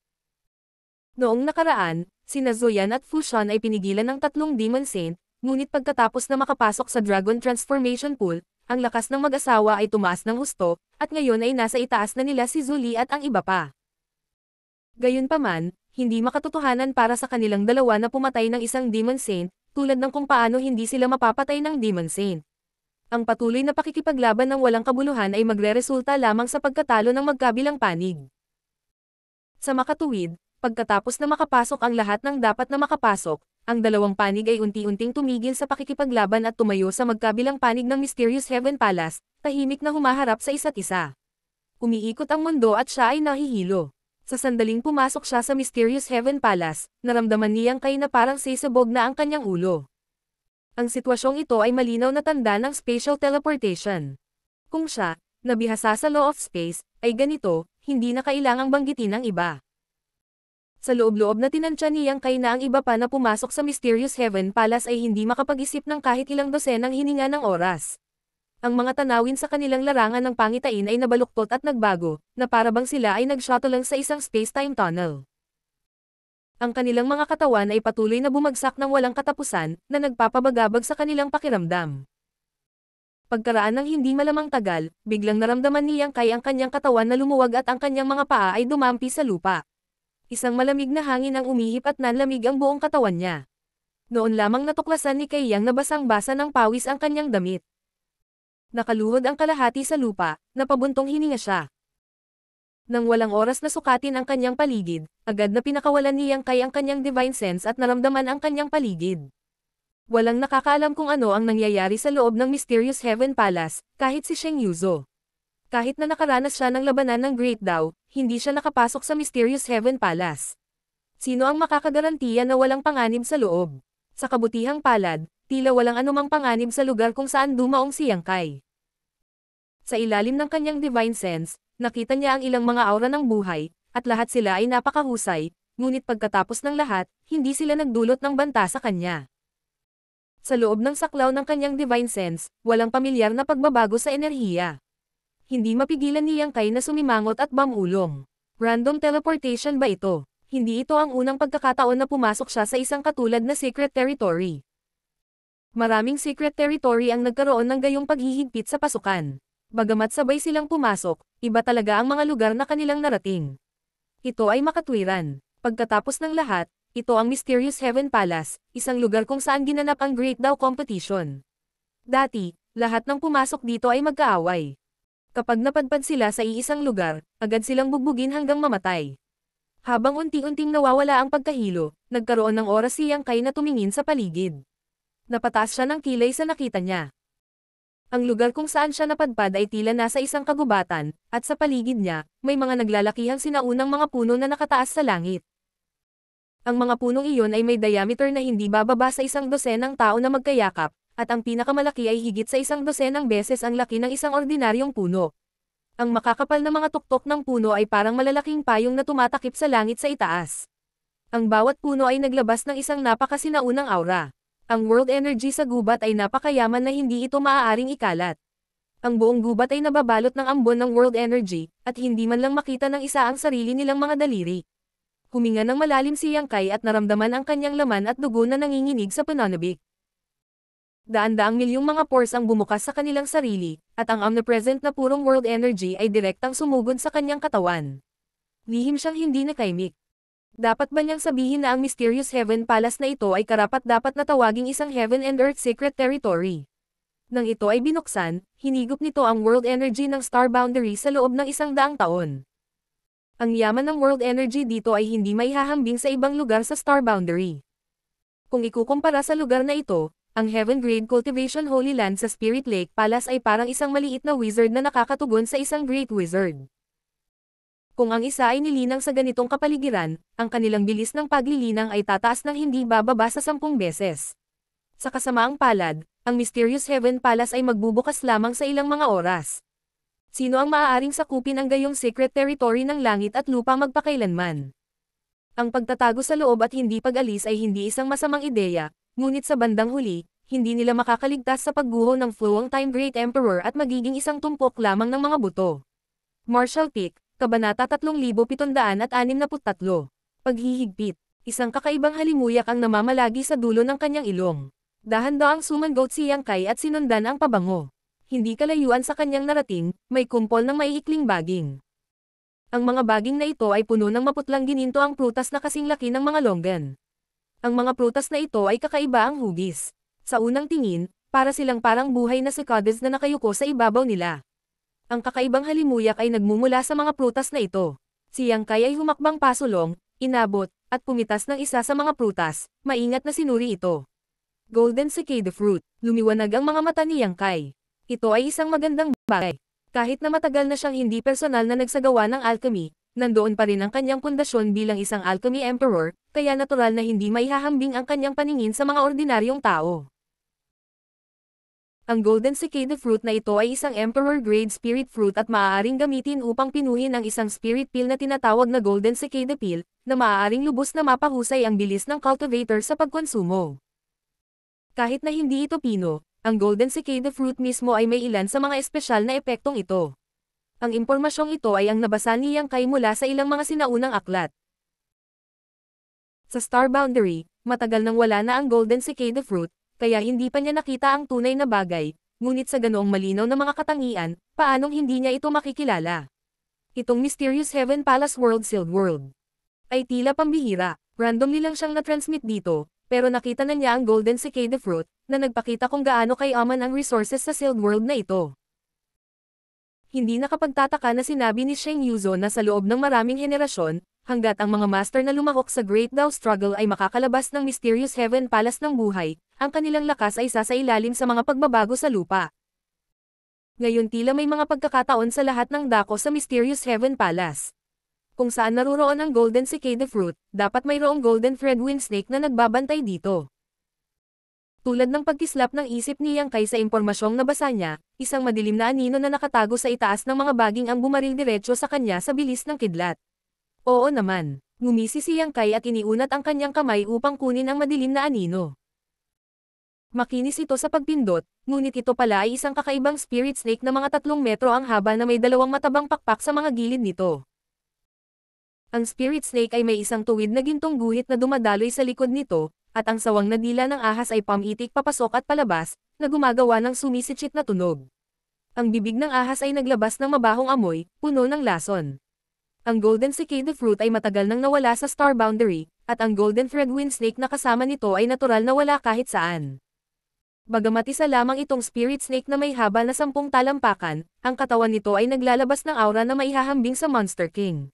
Noong nakaraan, sina Zoyan at Fushan ay pinigilan ng 3 Demon Saint, ngunit pagkatapos na makapasok sa Dragon Transformation Pool, ang lakas ng mag-asawa ay tumaas ng husto, at ngayon ay nasa itaas na nila si Zuli at ang iba pa. Gayunpaman, hindi makatotohanan para sa kanilang dalawa na pumatay ng isang Demon Saint, tulad ng kung paano hindi sila mapapatay ng Demon Saint. Ang patuloy na pakikipaglaban ng walang kabuluhan ay magreresulta lamang sa pagkatalo ng magkabilang panig. Sa makatuwid, pagkatapos na makapasok ang lahat ng dapat na makapasok, ang dalawang panig ay unti-unting tumigil sa pakikipaglaban at tumayo sa magkabilang panig ng Mysterious Heaven Palace, tahimik na humaharap sa isa't isa. Umiikot ang mundo at siya ay nahihilo. Sa sandaling pumasok siya sa Mysterious Heaven Palace, naramdaman niyang kay na parang sisabog na ang kanyang ulo. Ang sitwasyong ito ay malinaw na tanda ng spatial teleportation. Kung siya, nabihasa sa law of space, ay ganito, hindi na kailangang banggitin ng iba. Sa loob-loob na tinansya niyang kay na ang iba pa na pumasok sa Mysterious Heaven Palace ay hindi makapag-isip ng kahit ilang dosenang hininga ng oras. Ang mga tanawin sa kanilang larangan ng pangitain ay nabaluktot at nagbago, na parabang sila ay nag-shuttle lang sa isang space-time tunnel. Ang kanilang mga katawan ay patuloy na bumagsak ng walang katapusan, na nagpapabagabag sa kanilang pakiramdam. Pagkaraan ng hindi malamang tagal, biglang naramdaman niyang kay ang kanyang katawan na lumuwag at ang kanyang mga paa ay dumampi sa lupa. Isang malamig na hangin ang umihip at nanlamig ang buong katawan niya. Noon lamang natuklasan ni Kay Yang na basang-basa ng pawis ang kanyang damit. Nakaluhod ang kalahati sa lupa, napabuntong hininga siya. Nang walang oras na sukatin ang kanyang paligid, agad na pinakawalan ni Yang Kai ang kanyang divine sense at naramdaman ang kanyang paligid. Walang nakakaalam kung ano ang nangyayari sa loob ng Mysterious Heaven Palace, kahit si Sheng Yuzo. Kahit na nakaranas siya ng labanan ng Great Dao, hindi siya nakapasok sa Mysterious Heaven Palace. Sino ang makakagarantiya na walang panganib sa loob? Sa kabutihang palad, tila walang anumang panganib sa lugar kung saan dumaong si Yang Kai. Sa ilalim ng kanyang divine sense, nakita niya ang ilang mga aura ng buhay, at lahat sila ay napakahusay, ngunit pagkatapos ng lahat, hindi sila nagdulot ng banta sa kanya. Sa loob ng saklaw ng kanyang divine sense, walang pamilyar na pagbabago sa enerhiya. Hindi mapigilan ni Yang Kai na sumimangot at bamulong. Random teleportation ba ito? Hindi ito ang unang pagkakataon na pumasok siya sa isang katulad na secret territory. Maraming secret territory ang nagkaroon ng gayong paghihigpit sa pasukan. Bagamat sabay silang pumasok, iba talaga ang mga lugar na kanilang narating. Ito ay makatwiran. Pagkatapos ng lahat, ito ang Mysterious Heaven Palace, isang lugar kung saan ginanap ang Great Dao Competition. Dati, lahat ng pumasok dito ay magkaaway. Kapag napadpad sila sa iisang lugar, agad silang bugbugin hanggang mamatay. Habang unti-unting nawawala ang pagkahilo, nagkaroon ng oras si Yang Kai na tumingin sa paligid. Napataas siya ng kilay sa nakita niya. Ang lugar kung saan siya napadpad ay tila nasa isang kagubatan, at sa paligid niya, may mga naglalakihang sinaunang mga puno na nakataas sa langit. Ang mga punong iyon ay may diameter na hindi bababa sa 1 dosenang tao na magkayakap, at ang pinakamalaki ay higit sa 1 dosenang beses ang laki ng isang ordinaryong puno. Ang makakapal na mga tuktok ng puno ay parang malalaking payong na tumatakip sa langit sa itaas. Ang bawat puno ay naglabas ng isang napakasinaunang aura. Ang world energy sa gubat ay napakayaman na hindi ito maaaring ikalat. Ang buong gubat ay nababalot ng ambon ng world energy, at hindi man lang makita ng isa ang sarili nilang mga daliri. Huminga ng malalim si Yang Kai at naramdaman ang kanyang laman at dugo na nanginginig sa pananabik. Daan-daang milyong mga pores ang bumukas sa kanilang sarili, at ang omnipresent na purong world energy ay direktang sumugod sa kanyang katawan. Lihim siyang hindi nakaimik. Dapat ba niyang sabihin na ang mysterious Heaven Palace na ito ay karapat-dapat na tawaging isang Heaven and Earth Secret Territory? Nang ito ay binuksan, hinigop nito ang world energy ng star boundary sa loob ng 100 taon. Ang yaman ng world energy dito ay hindi maihahambing sa ibang lugar sa star boundary. Kung ikukumpara sa lugar na ito, ang Heaven Grade Cultivation Holy Land sa Spirit Lake Palace ay parang isang maliit na wizard na nakakatugon sa isang great wizard. Kung ang isa ay nilinang sa ganitong kapaligiran, ang kanilang bilis ng paglilinang ay tataas ng hindi bababa sa 10 beses. Sa kasamaang palad, ang Mysterious Heaven Palace ay magbubukas lamang sa ilang mga oras. Sino ang maaaring sakupin ang gayong secret territory ng langit at lupa magpakailanman? Ang pagtatago sa loob at hindi pag-alis ay hindi isang masamang ideya, ngunit sa bandang huli, hindi nila makakaligtas sa pagguho ng Flowing Time Great Emperor at magiging isang tumpok lamang ng mga buto. Martial Peak, Kabanata 3763. Paghihigpit. Isang kakaibang halimuyak ang namamalagi sa dulo ng kanyang ilong. Dahan-daang sumangot si Yang Kai at sinundan ang pabango. Hindi kalayuan sa kanyang narating, may kumpol ng maiikling baging. Ang mga baging na ito ay puno ng maputlang gininto ang prutas na kasing laki ng mga longgan. Ang mga prutas na ito ay kakaiba ang hugis. Sa unang tingin, para silang parang buhay na cicadas na nakayuko sa ibabaw nila. Ang kakaibang halimuyak ay nagmumula sa mga prutas na ito. Si Yang Kai ay humakbang pasulong, inabot, at pumitas ng isa sa mga prutas, maingat na sinuri ito. Golden Cicada Fruit. Lumiwanag ang mga mata ni Yang Kai. Ito ay isang magandang bagay. Kahit na matagal na siyang hindi personal na nagsagawa ng alchemy, nandoon pa rin ang kanyang pundasyon bilang isang alchemy emperor, kaya natural na hindi maihahambing ang kanyang paningin sa mga ordinaryong tao. Ang Golden Cicada Fruit na ito ay isang Emperor-grade spirit fruit at maaaring gamitin upang pinuhin ang isang spirit pill na tinatawag na Golden Cicada Pill, na maaaring lubos na mapahusay ang bilis ng cultivator sa pagkonsumo. Kahit na hindi ito pino, ang Golden Cicada Fruit mismo ay may ilan sa mga espesyal na epektong ito. Ang impormasyong ito ay ang nabasa ni Yang Kai mula sa ilang mga sinaunang aklat. Sa Star Boundary, matagal nang wala na ang Golden Cicada Fruit, kaya hindi pa niya nakita ang tunay na bagay, ngunit sa ganoong malinaw na mga katangian, paanong hindi niya ito makikilala? Itong Mysterious Heaven Palace World Sealed World ay tila pambihira, randomly lang siyang na-transmit dito, pero nakita na niya ang Golden Cicada Fruit, na nagpakita kung gaano kayaman ang resources sa sealed world na ito. Hindi nakapagtataka na sinabi ni Sheng Yuzo na sa loob ng maraming henerasyon, hanggat ang mga master na lumahok sa Great Dao Struggle ay makakalabas ng Mysterious Heaven Palace ng buhay, ang kanilang lakas ay sasailalim sa mga pagbabago sa lupa. Ngayon tila may mga pagkakataon sa lahat ng dako sa Mysterious Heaven Palace. Kung saan naruroon ang Golden Cicada Fruit, dapat mayroong Golden Threadwind Snake na nagbabantay dito. Tulad ng pagkislap ng isip ni Yang Kai sa impormasyong nabasa niya, isang madilim na anino na nakatago sa itaas ng mga baging ang bumaril diretso sa kanya sa bilis ng kidlat. Oo naman, ngumisi si Yang Kai at iniunat ang kanyang kamay upang kunin ang madilim na anino. Makinis ito sa pagpindot, ngunit ito pala ay isang kakaibang spirit snake na mga 3 metro ang haba na may 2 matabang pakpak sa mga gilid nito. Ang spirit snake ay may isang tuwid na gintong guhit na dumadaloy sa likod nito, at ang sawang na dila ng ahas ay pamitik papasok at palabas, na gumagawa ng sumisitsit na tunog. Ang bibig ng ahas ay naglabas ng mabahong amoy, puno ng lason. Ang Golden Cicada Fruit ay matagal nang nawala sa Star Boundary, at ang Golden Threadwind Snake na kasama nito ay natural na wala kahit saan. Bagamat isa lamang itong spirit snake na may haba na 10 talampakan, ang katawan nito ay naglalabas ng aura na maihahambing sa Monster King.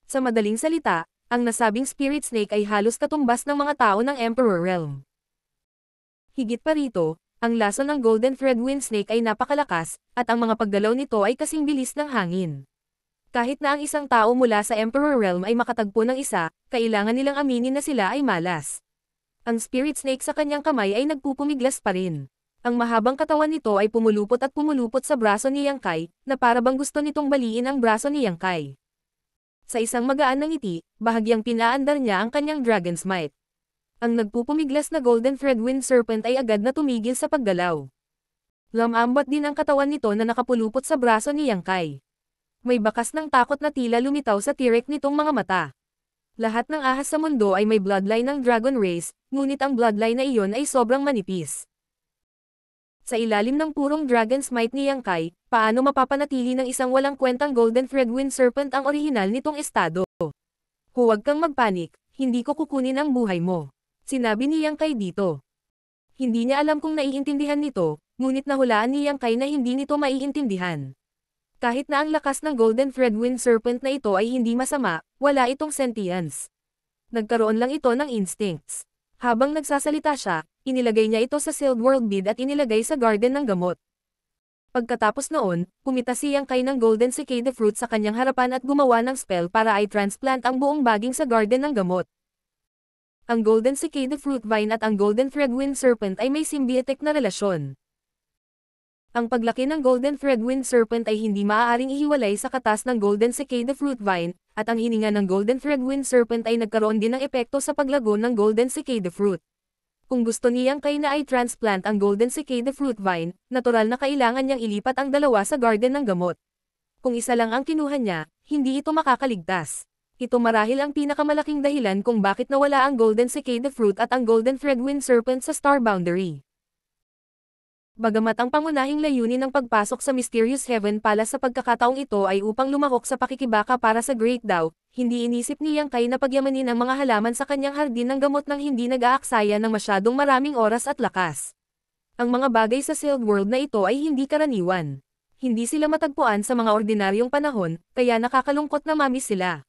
Sa madaling salita, ang nasabing spirit snake ay halos katumbas ng mga tao ng Emperor Realm. Higit pa rito, ang lason ng Golden Threadwind Snake ay napakalakas, at ang mga paggalaw nito ay kasing bilis ng hangin. Kahit na ang isang tao mula sa Emperor Realm ay makatagpo ng isa, kailangan nilang aminin na sila ay malas. Ang spirit snake sa kanyang kamay ay nagpupumiglas pa rin. Ang mahabang katawan nito ay pumulupot at pumulupot sa braso ni Yang Kai, na para bang gusto nitong baliin ang braso ni Yang Kai. Sa isang magaan na ngiti, bahagyang pinaandar niya ang kanyang Dragon's Might. Ang nagpupumiglas na Golden Thread Wind Serpent ay agad na tumigil sa paggalaw. Lamambat din ang katawan nito na nakapulupot sa braso ni Yang Kai. May bakas ng takot na tila lumitaw sa tirik nitong mga mata. Lahat ng ahas sa mundo ay may bloodline ng dragon race, ngunit ang bloodline na iyon ay sobrang manipis. Sa ilalim ng purong dragon smite ni Yang Kai, paano mapapanatili ng isang walang kwentang Golden Thread Wind Serpent ang orihinal nitong estado? Huwag kang magpanik, hindi ko kukunin ang buhay mo. Sinabi ni Yang Kai dito. Hindi niya alam kung naiintindihan nito, ngunit nahulaan ni Yang Kai na hindi nito maiintindihan. Kahit na ang lakas ng Golden Thread Wind Serpent na ito ay hindi masama, wala itong sentience. Nagkaroon lang ito ng instincts. Habang nagsasalita siya, inilagay niya ito sa sealed world bead at inilagay sa garden ng gamot. Pagkatapos noon, pumitas si Yang Kai ng Golden Cicada Fruit sa kanyang harapan at gumawa ng spell para i-transplant ang buong baging sa garden ng gamot. Ang Golden Cicada Fruit Vine at ang Golden Thread Wind Serpent ay may symbiotic na relasyon. Ang paglaki ng Golden Thread Wind Serpent ay hindi maaaring ihiwalay sa katas ng Golden Cicada Fruit Vine, at ang hininga ng Golden Thread Wind Serpent ay nagkaroon din ng epekto sa paglago ng Golden Cicada Fruit. Kung gusto niyang kay na i-transplant ang Golden Cicada Fruit Vine, natural na kailangan niyang ilipat ang dalawa sa garden ng gamot. Kung isa lang ang kinuha niya, hindi ito makakaligtas. Ito marahil ang pinakamalaking dahilan kung bakit nawala ang Golden Cicada Fruit at ang Golden Thread Wind Serpent sa Star Boundary. Bagamat ang pangunahing layunin ng pagpasok sa Mysterious Heaven Palace sa pagkakataong ito ay upang lumahok sa pakikibaka para sa Great Dao, hindi inisip ni Yang Kai na pagyamanin ang mga halaman sa kanyang hardin ng gamot nang hindi nag-aaksaya ng masyadong maraming oras at lakas. Ang mga bagay sa sealed world na ito ay hindi karaniwan. Hindi sila matagpuan sa mga ordinaryong panahon, kaya nakakalungkot na mamiss sila.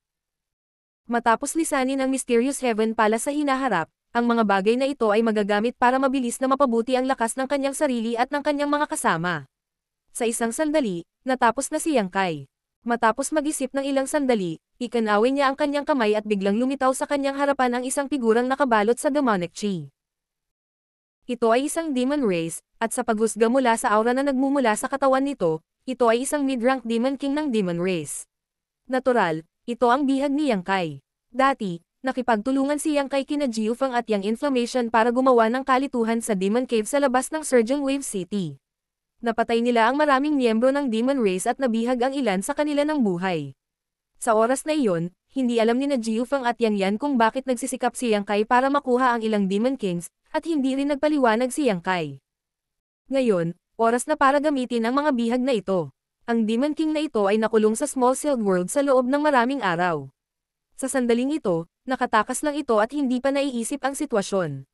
Matapos lisanin ang Mysterious Heaven Palace sa hinaharap, ang mga bagay na ito ay magagamit para mabilis na mapabuti ang lakas ng kanyang sarili at ng kanyang mga kasama. Sa isang sandali, natapos na si Yang Kai. Matapos mag-isip ng ilang sandali, ikanawin niya ang kanyang kamay at biglang lumitaw sa kanyang harapan ang isang figurang nakabalot sa demonic chi. Ito ay isang demon race, at sa paghusga mula sa aura na nagmumula sa katawan nito, ito ay isang mid-rank demon king ng demon race. Natural, ito ang bihag ni Yang Kai. Dati, nakipagtulungan si Yang Kai kina Jiufeng at Yang Inflammation para gumawa ng kalituhan sa Demon Cave sa labas ng Surgeon Wave City. Napatay nila ang maraming miyembro ng Demon Race at nabihag ang ilan sa kanila ng buhay. Sa oras na iyon, hindi alam ni na Jiufeng at Yang Yan kung bakit nagsisikap si Yang Kai para makuha ang ilang Demon Kings, at hindi rin nagpaliwanag si Yang Kai. Ngayon, oras na para gamitin ang mga bihag na ito. Ang Demon King na ito ay nakulong sa Small Sealed World sa loob ng maraming araw. Sa sandaling ito, nakatakas lang ito at hindi pa naiisip ang sitwasyon.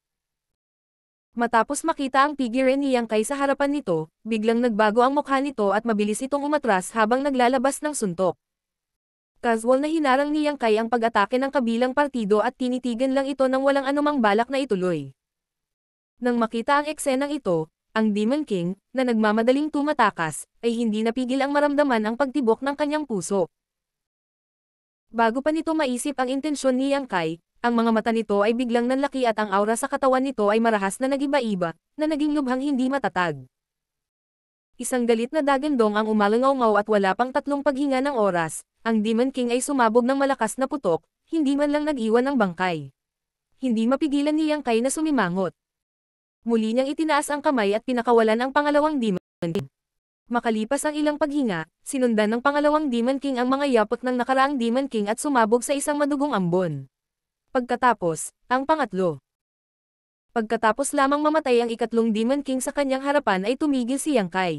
Matapos makita ang figure ni Yang Kai sa harapan nito, biglang nagbago ang mukha nito at mabilis itong umatras habang naglalabas ng suntok. Casual na hinarang ni Yang Kai ang pag-atake ng kabilang partido at tinitigan lang ito nang walang anumang balak na ituloy. Nang makita ang eksenang ito, ang Demon King, na nagmamadaling tumatakas, ay hindi napigil ang maramdaman ang pagtibok ng kanyang puso. Bago pa nito maisip ang intensyon ni Yang Kai, ang mga mata nito ay biglang nanlaki at ang aura sa katawan nito ay marahas na nagiba-iba, na naging lubhang hindi matatag. Isang galit na dagandong ang umalangaw-ngaw at wala pang 3 paghinga ng oras, ang Demon King ay sumabog ng malakas na putok, hindi man lang nag-iwan ng bangkay. Hindi mapigilan ni Yang Kai na sumimangot. Muli niyang itinaas ang kamay at pinakawalan ang pangalawang Demon King. Makalipas ang ilang paghinga, sinundan ng pangalawang Demon King ang mga yapot ng nakaraang Demon King at sumabog sa isang madugong ambon. Pagkatapos, ang pangatlo. Pagkatapos lamang mamatay ang ikatlong Demon King sa kanyang harapan ay tumigil si Yang Kai.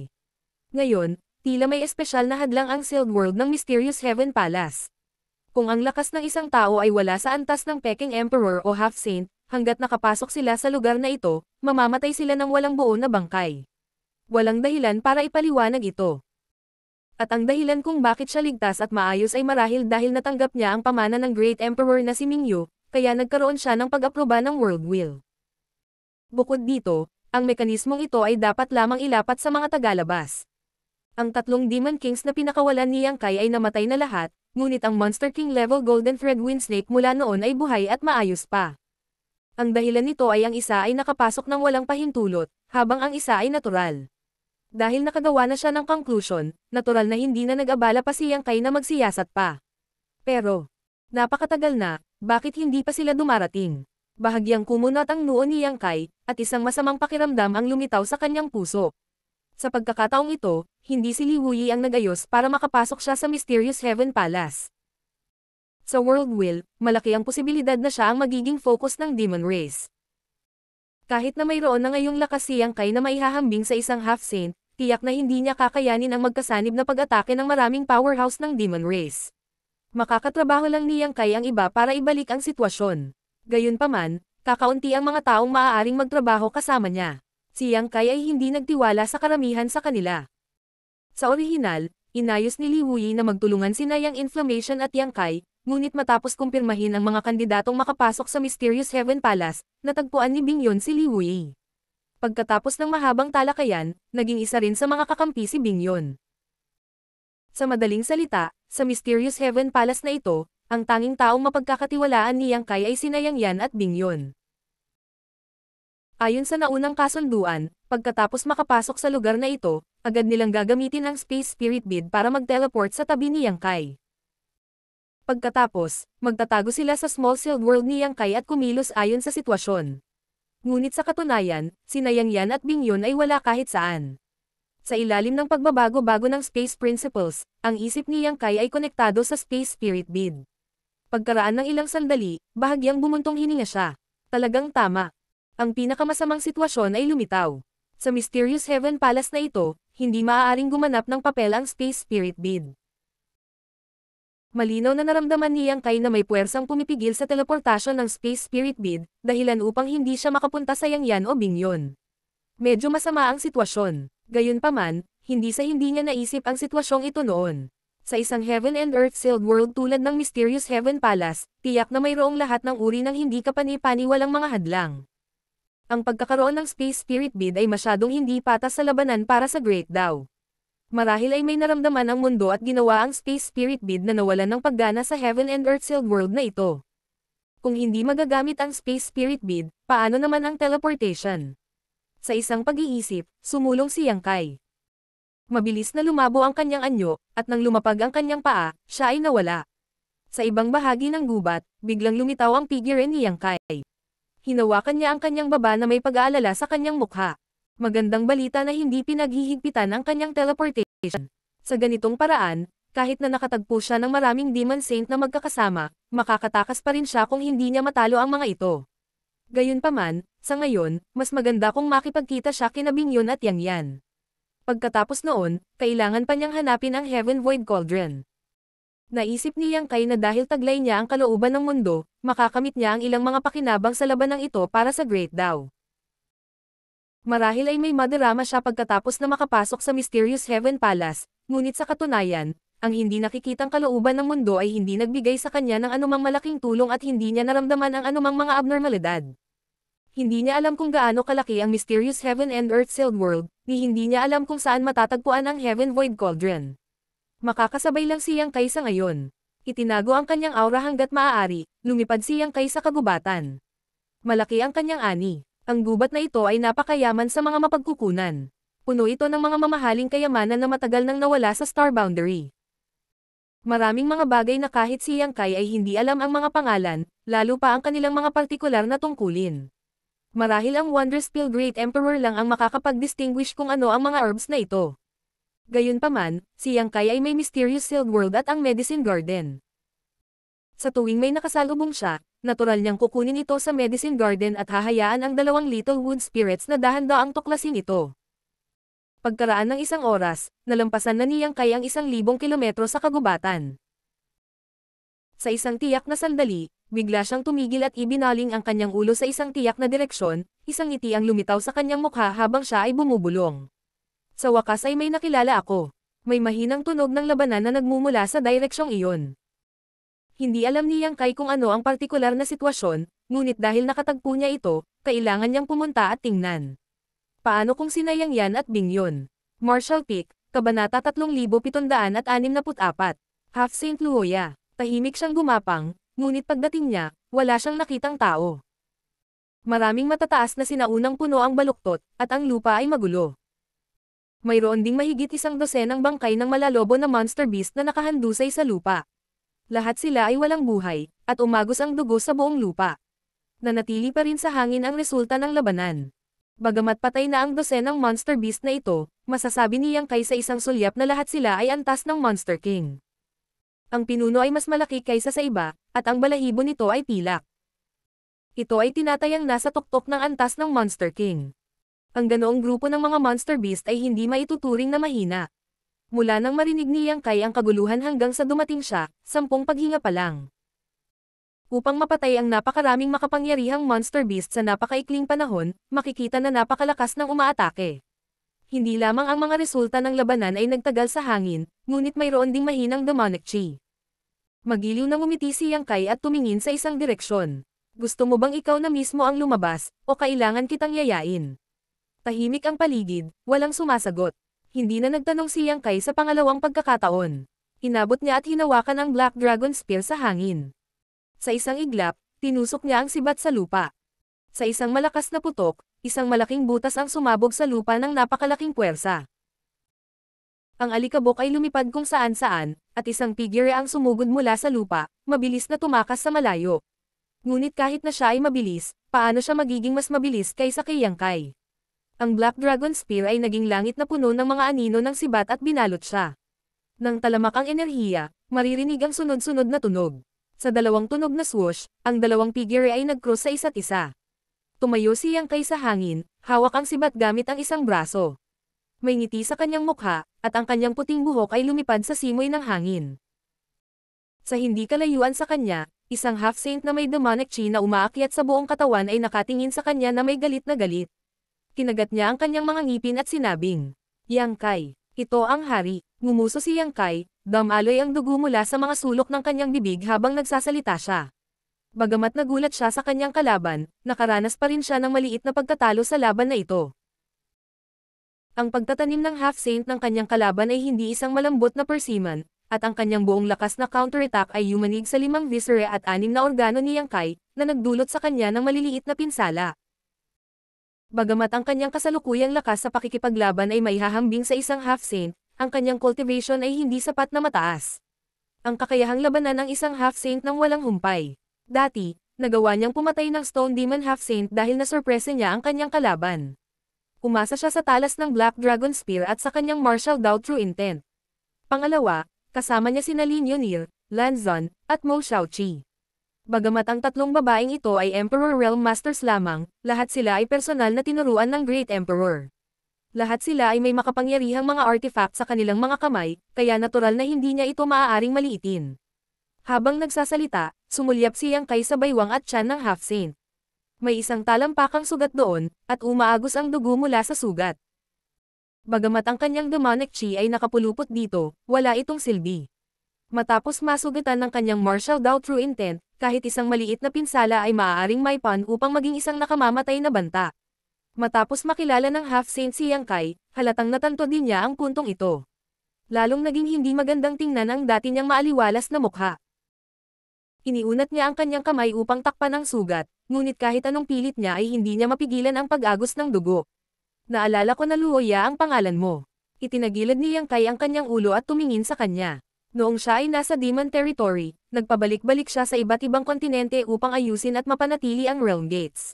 Ngayon, tila may espesyal na hadlang ang sealed world ng Mysterious Heaven Palace. Kung ang lakas ng isang tao ay wala sa antas ng Peking Emperor o Half-Saint, hanggat nakapasok sila sa lugar na ito, mamamatay sila ng walang buo na bangkay. Walang dahilan para ipaliwanag ito. At ang dahilan kung bakit siya ligtas at maayos ay marahil dahil natanggap niya ang pamana ng Great Emperor na si Mingyu, kaya nagkaroon siya ng pag-aproba ng World Will. Bukod dito, ang mekanismong ito ay dapat lamang ilapat sa mga tagalabas. Ang 3 Demon Kings na pinakawalan ni Yang Kai ay namatay na lahat, ngunit ang Monster King level Golden Thread Wind Snake mula noon ay buhay at maayos pa. Ang dahilan nito ay ang isa ay nakapasok ng walang pahintulot, habang ang isa ay natural. Dahil nakagawa na siya ng conclusion, natural na hindi na nag-abala pa si Yang Kai na magsiyasat pa. Pero, napakatagal na, bakit hindi pa sila dumarating? Bahagyang kumunat ang noo ni Yang Kai, at isang masamang pakiramdam ang lumitaw sa kanyang puso. Sa pagkakataong ito, hindi si Li Wuyi ang nagayos para makapasok siya sa Mysterious Heaven Palace. Sa World Will, malaki ang posibilidad na siya ang magiging focus ng Demon Race. Kahit na mayroon na ngayong lakas si Yang Kai na maihahambing sa isang half-saint, tiyak na hindi niya kakayanin ang magkasanib na pag-atake ng maraming powerhouse ng Demon Race. Makakatrabaho lang ni Yang Kai ang iba para ibalik ang sitwasyon. Gayunpaman, kakaunti ang mga taong maaaring magtrabaho kasama niya. Si Yang Kai ay hindi nagtiwala sa karamihan sa kanila. Sa orihinal, inayos ni Li Wuyi na magtulungan sina Yang Inflammation at Yang Kai, ngunit matapos kumpirmahin ang mga kandidatong makapasok sa Mysterious Heaven Palace, natagpuan ni Bingyon si Li Wuyi. Pagkatapos ng mahabang talakayan, naging isa rin sa mga kakampi si Bingyon. Sa madaling salita, sa Mysterious Heaven Palace na ito, ang tanging taong mapagkakatiwalaan ni Yang Kai ay sina Yang Yan at Bingyon. Ayon sa naunang kasunduan, pagkatapos makapasok sa lugar na ito, agad nilang gagamitin ang Space Spirit Bead para mag-teleport sa tabi ni Yang Kai. Pagkatapos, magtatago sila sa small sealed world ni Yang Kai at kumilos ayon sa sitwasyon. Ngunit sa katunayan, sina Yang Yan at Bingyon ay wala kahit saan. Sa ilalim ng pagbabago-bago ng Space Principles, ang isip ni Yang Kai ay konektado sa Space Spirit Bead. Pagkaraan ng ilang sandali, bahagyang bumuntong hininga siya. Talagang tama. Ang pinakamasamang sitwasyon ay lumitaw. Sa Mysterious Heaven Palace na ito, hindi maaaring gumanap ng papel ang Space Spirit Bead. Malinaw na naramdaman ni Yang Kai na may puwersang pumipigil sa teleportasyon ng Space Spirit Bead, dahilan upang hindi siya makapunta sa Yang Yan o Bingyon. Medyo masama ang sitwasyon. Gayunpaman, hindi niya naisip ang sitwasyong ito noon. Sa isang Heaven and Earth sealed world tulad ng Mysterious Heaven Palace, tiyak na mayroong lahat ng uri ng hindi kapani-paniwalang mga hadlang. Ang pagkakaroon ng Space Spirit Bead ay masyadong hindi patas sa labanan para sa Great Daw. Marahil ay may naramdaman ang mundo at ginawa ang Space Spirit Bead na nawalan ng paggana sa Heaven and Earth sealed world na ito. Kung hindi magagamit ang Space Spirit Bead, paano naman ang teleportation? Sa isang pag-iisip, sumulong si Yang Kai. Mabilis na lumabo ang kanyang anyo, at nang lumapag ang kanyang paa, siya ay nawala. Sa ibang bahagi ng gubat, biglang lumitaw ang figure ni Yang Kai. Hinawakan niya ang kanyang baba na may pag-aalala sa kanyang mukha. Magandang balita na hindi pinaghihigpitan ang kanyang teleportation. Sa ganitong paraan, kahit na nakatagpo siya ng maraming Demon Saint na magkakasama, makakatakas pa rin siya kung hindi niya matalo ang mga ito. Gayunpaman, sa ngayon, mas maganda kung makipagkita siya kina Bingyon at Yang Yan. Pagkatapos noon, kailangan pa niyang hanapin ang Heaven Void Cauldron. Naisip ni Yang Kai na dahil taglay niya ang kalooban ng mundo, makakamit niya ang ilang mga pakinabang sa labanang ito para sa Great Daw. Marahil ay may madarama siya pagkatapos na makapasok sa Mysterious Heaven Palace, ngunit sa katunayan, ang hindi nakikitang kalooban ng mundo ay hindi nagbigay sa kanya ng anumang malaking tulong at hindi niya naramdaman ang anumang mga abnormalidad. Hindi niya alam kung gaano kalaki ang Mysterious Heaven and Earth sealed world, ni hindi niya alam kung saan matatagpuan ang Heaven Void Cauldron. Makakasabay lang si Yang Kai sa ngayon. Itinago ang kanyang aura hanggat maaari, lumipad si Yang Kai sa kagubatan. Malaki ang kanyang ani. Ang gubat na ito ay napakayaman sa mga mapagkukunan. Puno ito ng mga mamahaling kayamanan na matagal nang nawala sa Star Boundary. Maraming mga bagay na kahit si Yang Kai ay hindi alam ang mga pangalan, lalo pa ang kanilang mga partikular na tungkulin. Marahil ang Wondrous Pill Great Emperor lang ang makakapag-distinguish kung ano ang mga herbs na ito. Gayunpaman, si Yang Kai ay may Mysterious Sealed World at ang Medicine Garden. Sa tuwing may nakasalubong siya, natural niyang kukunin ito sa Medicine Garden at hahayaan ang dalawang Little Wood Spirits na dahan-daang tuklasin ito. Pagkaraan ng isang oras, nalampasan na ni Yang Kai ang 1,000 kilometro sa kagubatan. Sa isang tiyak na sandali, bigla siyang tumigil at ibinaling ang kanyang ulo sa isang tiyak na direksyon, isang ngiti ang lumitaw sa kanyang mukha habang siya ay bumubulong. Sa wakas ay may nakilala ako. May mahinang tunog ng labanan na nagmumula sa direksyong iyon. Hindi alam ni Yang Kai kung ano ang partikular na sitwasyon, ngunit dahil nakatagpo niya ito, kailangan niyang pumunta at tingnan. Paano kung sina Yang Yan at Bingyon? Marshall Peak, Kabanata 3764, Half Saint Luoya. Tahimik siyang gumapang, ngunit pagdating niya, wala siyang nakitang tao. Maraming matataas na sinaunang puno ang baluktot, at ang lupa ay magulo. Mayroon ding mahigit 100 bangkay ng malalobo na monster beast na nakahandusay sa lupa. Lahat sila ay walang buhay, at umagos ang dugo sa buong lupa. Nanatili pa rin sa hangin ang resulta ng labanan. Bagamat patay na ang dosenang Monster Beast na ito, masasabi ni Yang Kai sa isang sulyap na lahat sila ay antas ng Monster King. Ang pinuno ay mas malaki kaysa sa iba, at ang balahibo nito ay pilak. Ito ay tinatayang nasa tuktok ng antas ng Monster King. Ang ganoong grupo ng mga Monster Beast ay hindi maituturing na mahina. Mula nang marinig ni Yang Kai ang kaguluhan hanggang sa dumating siya, 10 paghinga pa lang. Upang mapatay ang napakaraming makapangyarihang Monster Beast sa napakaikling panahon, makikita na napakalakas ng umaatake. Hindi lamang ang mga resulta ng labanan ay nagtagal sa hangin, ngunit mayroon ding mahinang demonic chi. Magiliw na ngumiti si Yang Kai at tumingin sa isang direksyon. Gusto mo bang ikaw na mismo ang lumabas, o kailangan kitang yayain? Tahimik ang paligid, walang sumasagot. Hindi na nagtanong si Yang Kai sa pangalawang pagkakataon. Inabot niya at hinawakan ang Black Dragon Spear sa hangin. Sa isang iglap, tinusok niya ang sibat sa lupa. Sa isang malakas na putok, isang malaking butas ang sumabog sa lupa ng napakalaking puwersa. Ang alikabok ay lumipad kung saan-saan, at isang figure ang sumugod mula sa lupa, mabilis na tumakas sa malayo. Ngunit kahit na siya ay mabilis, paano siya magiging mas mabilis kaysa kay Yang Kai? Ang Black Dragon Spear ay naging langit na puno ng mga anino ng sibat at binalot siya. Nang talamak ang enerhiya, maririnig ang sunod-sunod na tunog. Sa dalawang tunog na swoosh, ang dalawang figure ay nag-cross sa isa't isa. Tumayo si Yang Kai sa hangin, hawak ang sibat gamit ang isang braso. May ngiti sa kanyang mukha, at ang kanyang puting buhok ay lumipad sa simoy ng hangin. Sa hindi kalayuan sa kanya, isang half-saint na may demonic chi na umaakyat sa buong katawan ay nakatingin sa kanya na may galit na galit. Kinagat niya ang kanyang mga ngipin at sinabing, Yang Kai, ito ang hari. Ngumuso si Yang Kai, damaloy ang dugo mula sa mga sulok ng kanyang bibig habang nagsasalita siya. Bagamat nagulat siya sa kanyang kalaban, nakaranas pa rin siya ng maliit na pagtatalo sa laban na ito. Ang pagtatanim ng half-saint ng kanyang kalaban ay hindi isang malambot na persimmon, at ang kanyang buong lakas na counterattack ay yumanig sa 5 viscera at 6 na organo ni Yang Kai, na nagdulot sa kanya ng maliliit na pinsala. Bagamat ang kanyang kasalukuyang lakas sa pakikipaglaban ay maihahambing sa isang half-saint, ang kanyang cultivation ay hindi sapat na mataas. Ang kakayahang labanan ng isang half-saint ng walang humpay. Dati, nagawa niyang pumatay ng Stone Demon half-saint dahil nasurpresa niya ang kanyang kalaban. Umasa siya sa talas ng Black Dragon Spear at sa kanyang martial Dao True Intent. Pangalawa, kasama niya sina Lin Yunil, Lan Zun, at Mo Xiaoqi. Bagamat ang tatlong babaeng ito ay Emperor Realm Masters lamang, lahat sila ay personal na tinuruan ng Great Emperor. Lahat sila ay may makapangyarihang mga artifact sa kanilang mga kamay, kaya natural na hindi niya ito maaaring maliitin. Habang nagsasalita, sumulyap si Yang Kai sa baywang at tiyan ng half-saint. May isang talampakang sugat doon, at umaagos ang dugo mula sa sugat. Bagamat ang kanyang demonic chi ay nakapulupot dito, wala itong silbi. Matapos masugatan ng kanyang martial Dao True Intent, kahit isang maliit na pinsala ay maaaring maipan upang maging isang nakamamatay na banta. Matapos makilala ng half-saint si Yang Kai, halatang natanto din niya ang puntong ito. Lalong naging hindi magandang tingnan ang dati niyang maaliwalas na mukha. Iniunat niya ang kanyang kamay upang takpan ang sugat, ngunit kahit anong pilit niya ay hindi niya mapigilan ang pag-agos ng dugo. Naalala ko na Luoya ang pangalan mo. Itinagilid ni Yang Kai ang kanyang ulo at tumingin sa kanya. Noong siya ay nasa Demon Territory, nagpabalik-balik siya sa iba't ibang kontinente upang ayusin at mapanatili ang Realm Gates.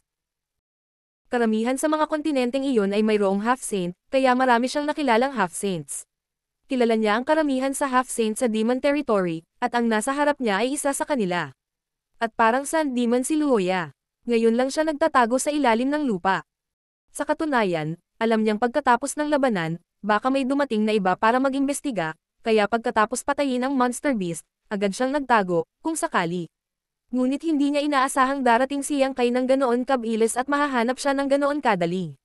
Karamihan sa mga kontinenteng iyon ay mayroong half-saint, kaya marami siyang nakilalang half-saints. Kilala niya ang karamihan sa half-saint sa Demon Territory, at ang nasa harap niya ay isa sa kanila. At parang Sand Demon si Luoya. Ngayon lang siya nagtatago sa ilalim ng lupa. Sa katunayan, alam niyang pagkatapos ng labanan, baka may dumating na iba para mag-imbestiga, kaya pagkatapos patayin ang Monster Beast, agad siyang nagtago, kung sakali. Ngunit hindi niya inaasahang darating si Yang Kai ng ganoon kabilis at mahahanap siya ng ganoon kadali.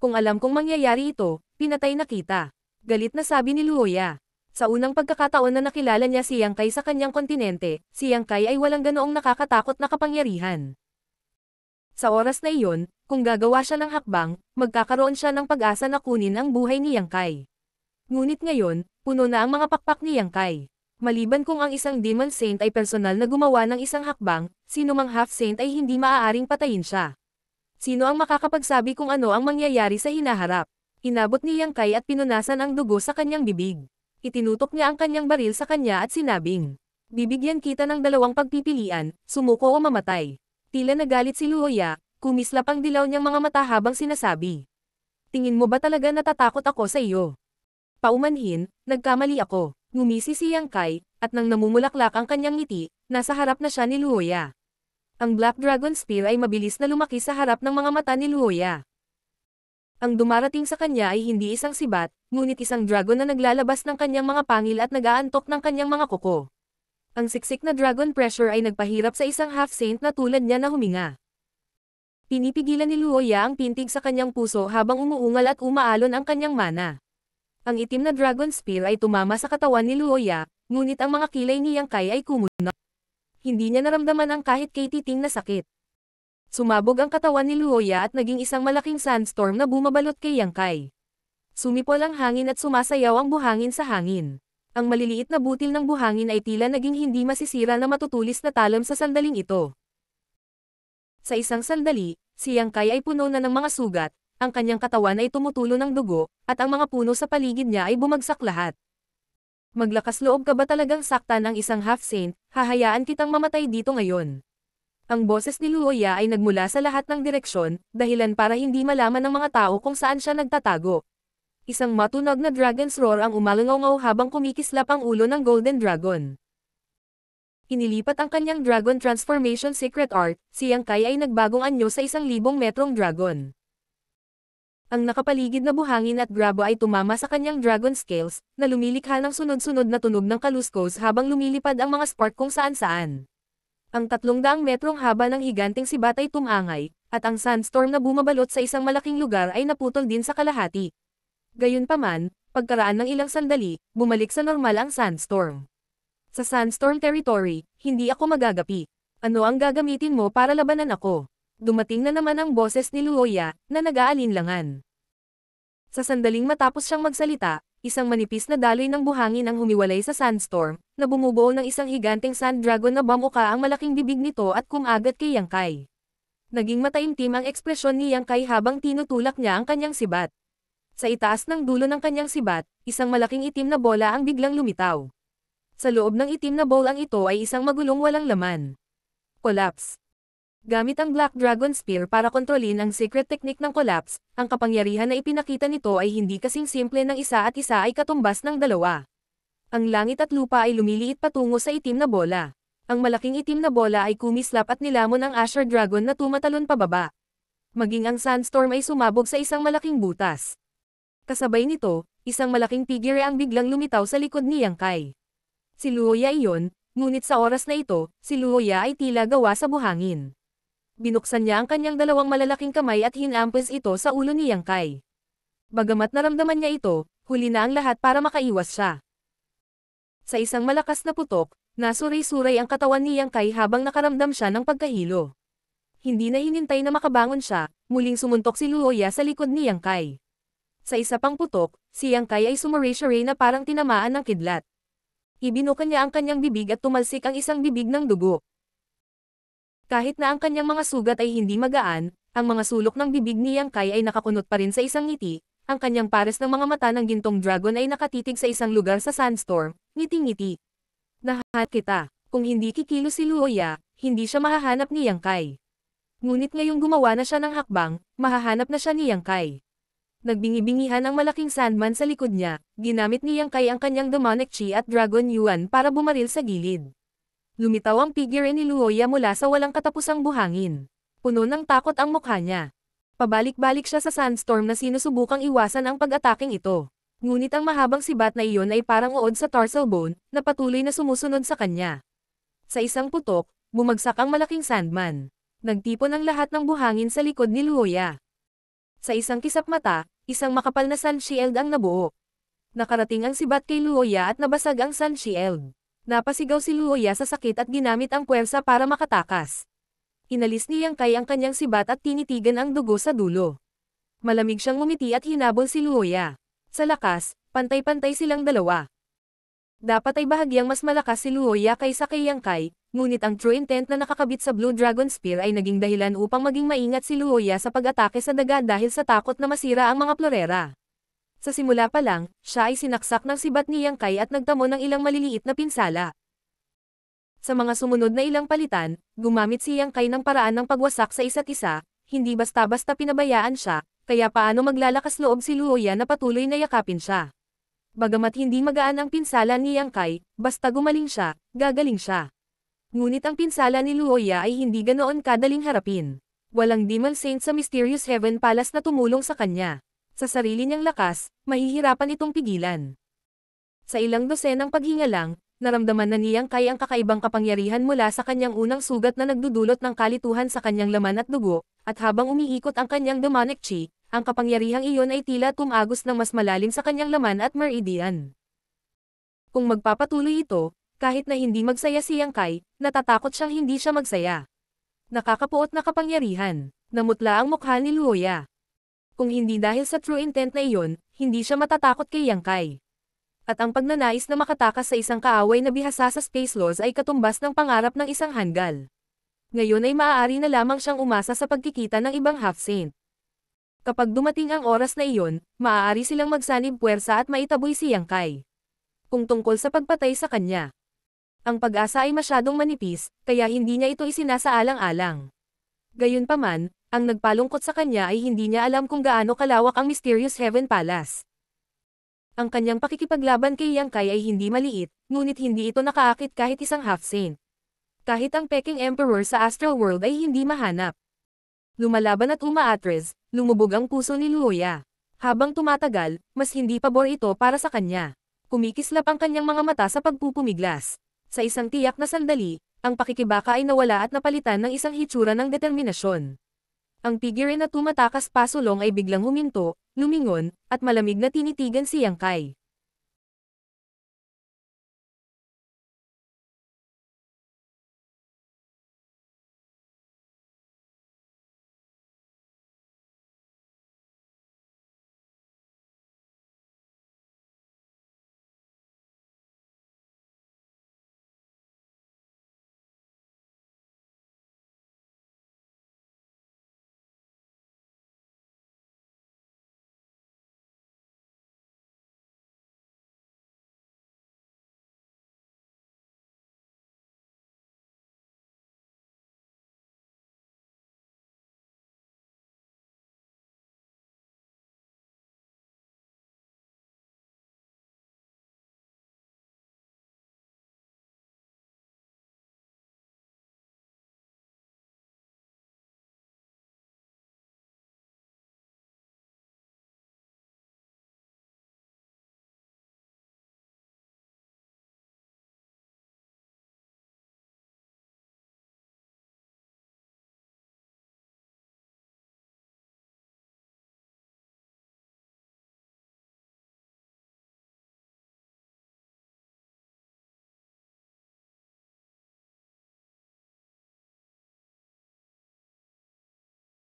Kung alam kong mangyayari ito, pinatay na kita. Galit na sabi ni Luoya. Sa unang pagkakataon na nakilala niya si Yang Kai sa kanyang kontinente, si Yang Kai ay walang ganoong nakakatakot na kapangyarihan. Sa oras na iyon, kung gagawa siya ng hakbang, magkakaroon siya ng pag-asa na kunin ang buhay ni Yang Kai. Ngunit ngayon, puno na ang mga pakpak ni Yang Kai. Maliban kung ang isang Demon Saint ay personal na gumawa ng isang hakbang, sino mang half-saint ay hindi maaaring patayin siya. Sino ang makakapagsabi kung ano ang mangyayari sa hinaharap? Inabot ni Yang Kai at pinunasan ang dugo sa kanyang bibig. Itinutok niya ang kanyang baril sa kanya at sinabing, bibigyan kita ng dalawang pagpipilian, sumuko o mamatay. Tila nagalit si Luoya, kumislap ang dilaw niyang mga mata habang sinasabi. Tingin mo ba talaga natatakot ako sa iyo? Paumanhin, nagkamali ako. Ngumisi si Yang Kai, at nang namumulaklak ang kanyang ngiti, nasa harap na siya ni Luoya. Ang Black Dragon Spear ay mabilis na lumaki sa harap ng mga mata ni Luoya. Ang dumarating sa kanya ay hindi isang sibat, ngunit isang dragon na naglalabas ng kanyang mga pangil at nag-aantok ng kanyang mga kuko. Ang siksik na dragon pressure ay nagpahirap sa isang half-saint na tulad niya na huminga. Pinipigilan ni Luoya ang pintig sa kanyang puso habang umuungal at umaalon ang kanyang mana. Ang itim na dragon spear ay tumama sa katawan ni Luoya, ngunit ang mga kilay ni Yang Kai ay kumunat. Hindi niya naramdaman ang kahit kay-titing na sakit. Sumabog ang katawan ni Luoya at naging isang malaking sandstorm na bumabalot kay Yang Kai. Sumipol ang hangin at sumasayaw ang buhangin sa hangin. Ang maliliit na butil ng buhangin ay tila naging hindi masisira na matutulis na talam sa sandaling ito. Sa isang sandali, si Yang Kai ay puno na ng mga sugat, ang kanyang katawan ay tumutulo ng dugo, at ang mga puno sa paligid niya ay bumagsak lahat. Maglakas loob ka ba talagang saktan ang isang half-saint, hahayaan kitang mamatay dito ngayon. Ang boses ni Luoya ay nagmula sa lahat ng direksyon, dahilan para hindi malaman ng mga tao kung saan siya nagtatago. Isang matunog na dragon's roar ang umalangaw habang kumikislap ang ulo ng Golden Dragon. Inilipat ang kanyang dragon transformation secret art, si Yang Kai ay nagbagong anyo sa 1,000 metrong dragon. Ang nakapaligid na buhangin at grabo ay tumama sa kanyang dragon scales, na lumilikha ng sunod-sunod na tunog ng kaluskos habang lumilipad ang mga spark kung saan-saan. Ang 300 metrong haba ng higanting sibat ay tumangay, at ang sandstorm na bumabalot sa isang malaking lugar ay naputol din sa kalahati. Gayunpaman, pagkaraan ng ilang sandali, bumalik sa normal ang sandstorm. Sa sandstorm territory, hindi ako magagapi. Ano ang gagamitin mo para labanan ako? Dumating na naman ang boses ni Luoya, na nag-aalinlangan. Sa sandaling matapos siyang magsalita, isang manipis na daloy ng buhangin ang humiwalay sa sandstorm, na bumubuo ng isang higanteng sand dragon na bamuka ang malaking bibig nito at kumagat kay Yang Kai. Naging mataimtim ang ekspresyon ni Yang Kai habang tinutulak niya ang kanyang sibat. Sa itaas ng dulo ng kanyang sibat, isang malaking itim na bola ang biglang lumitaw. Sa loob ng itim na bowl ang ito ay isang magulong walang laman. Collapse. Gamit ang Black Dragon Spear para kontrolin ang secret technique ng collapse, ang kapangyarihan na ipinakita nito ay hindi kasing simple ng isa at isa ay katumbas ng dalawa. Ang langit at lupa ay lumiliit patungo sa itim na bola. Ang malaking itim na bola ay kumislap at nilamon ang Asher Dragon na tumatalon pababa. Maging ang sandstorm ay sumabog sa isang malaking butas. Kasabay nito, isang malaking figure ang biglang lumitaw sa likod ni Yang Kai. Si Luoya iyon, ngunit sa oras na ito, si Luoya ay tila gawa sa buhangin. Binuksan niya ang kanyang dalawang malalaking kamay at hinampes ito sa ulo ni Yang Kai. Bagamat naramdaman niya ito, huli na ang lahat para makaiwas siya. Sa isang malakas na putok, nasuray-suray ang katawan ni Yang Kai habang nakaramdam siya ng pagkahilo. Hindi na hinintay na makabangon siya, muling sumuntok si Luoya sa likod ni Yang Kai. Sa isa pang putok, si Yang Kai ay sumaray-suray na parang tinamaan ng kidlat. Ibinuka niya ang kanyang bibig at tumalsik ang isang bibig ng dugo. Kahit na ang kanyang mga sugat ay hindi magaan, ang mga sulok ng bibig ni Yang Kai ay nakakunot pa rin sa isang ngiti, ang kanyang pares ng mga mata ng gintong dragon ay nakatitig sa isang lugar sa sandstorm, ngiti-ngiti. Nahanap kita. Kung hindi kikilo si Luoya, hindi siya mahahanap ni Yang Kai. Ngunit ngayong gumawa na siya ng hakbang, mahahanap na siya ni Yang Kai. Nagbingi-bingihan ang malaking sandman sa likod niya, ginamit ni Yang Kai ang kanyang demonic chi at dragon yuan para bumaril sa gilid. Lumitaw ang figure ni Luoya mula sa walang katapusang buhangin. Puno ng takot ang mukha niya. Pabalik-balik siya sa sandstorm na sinusubukang iwasan ang pag-ataking ito. Ngunit ang mahabang sibat na iyon ay parang uod sa tarsal bone, na patuloy na sumusunod sa kanya. Sa isang putok, bumagsak ang malaking sandman. Nagtipon ang lahat ng buhangin sa likod ni Luoya. Sa isang kisap mata, isang makapal na sun shield ang nabuo. Nakarating ang sibat kay Luoya at nabasag ang sun shield. Napasigaw si Luoya sa sakit at ginamit ang puwersa para makatakas. Inalis ni Yang Kai ang kanyang sibat at tinitigan ang dugo sa dulo. Malamig siyang ngumiti at hinabol si Luoya. Sa lakas, pantay-pantay silang dalawa. Dapat ay bahagyang mas malakas si Luoya kaysa kay Yang Kai, ngunit ang true intent na nakakabit sa Blue Dragon Spear ay naging dahilan upang maging maingat si Luoya sa pag-atake sa daga dahil sa takot na masira ang mga florera. Sa simula pa lang, siya ay sinaksak ng sibat ni Yang Kai at nagtamo ng ilang maliliit na pinsala. Sa mga sumunod na ilang palitan, gumamit si Yang Kai ng paraan ng pagwasak sa isa't isa, hindi basta-basta pinabayaan siya, kaya paano maglalakas loob si Luoya na patuloy na yakapin siya. Bagamat hindi magaan ang pinsala ni Yang Kai, basta gumaling siya, gagaling siya. Ngunit ang pinsala ni Luoya ay hindi ganoon kadaling harapin. Walang Demon Saint sa Mysterious Heaven Palace na tumulong sa kanya. Sa sarili niyang lakas, mahihirapan itong pigilan. Sa ilang dosenang paghinga lang, naramdaman na niyang Kai ang kakaibang kapangyarihan mula sa kanyang unang sugat na nagdudulot ng kalituhan sa kanyang laman at dugo, at habang umiikot ang kanyang demonic chi, ang kapangyarihang iyon ay tila tumagos ng mas malalim sa kanyang laman at meridian. Kung magpapatuloy ito, kahit na hindi magsaya si Yang Kai, natatakot siyang hindi siya magsaya. Nakakapuot na kapangyarihan. Namutla ang mukha ni Luoya. Kung hindi dahil sa true intent na iyon, hindi siya matatakot kay Yang Kai. At ang pagnanais na makatakas sa isang kaaway na bihasa sa space laws ay katumbas ng pangarap ng isang hanggal. Ngayon ay maaari na lamang siyang umasa sa pagkikita ng ibang half-saint. Kapag dumating ang oras na iyon, maaari silang magsanib puwersa at maitaboy si Yang Kai. Kung tungkol sa pagpatay sa kanya, ang pag-asa ay masyadong manipis, kaya hindi niya ito isinasaalang-alang. Gayunpaman, ang nagpalungkot sa kanya ay hindi niya alam kung gaano kalawak ang Mysterious Heaven Palace. Ang kanyang pakikipaglaban kay Yang Kai ay hindi maliit, ngunit hindi ito nakaakit kahit isang half-saint. Kahit ang Peking Emperor sa Astral World ay hindi mahanap. Lumalaban at umaatres, lumubog ang puso ni Luoya. Habang tumatagal, mas hindi pabor ito para sa kanya. Kumikislap ang kanyang mga mata sa pagpupumiglas. Sa isang tiyak na sandali, ang pakikibaka ay nawala at napalitan ng isang hitsura ng determinasyon. Ang figure na tumatakas pasulong ay biglang huminto, lumingon, at malamig na tinitigan si Yang Kai.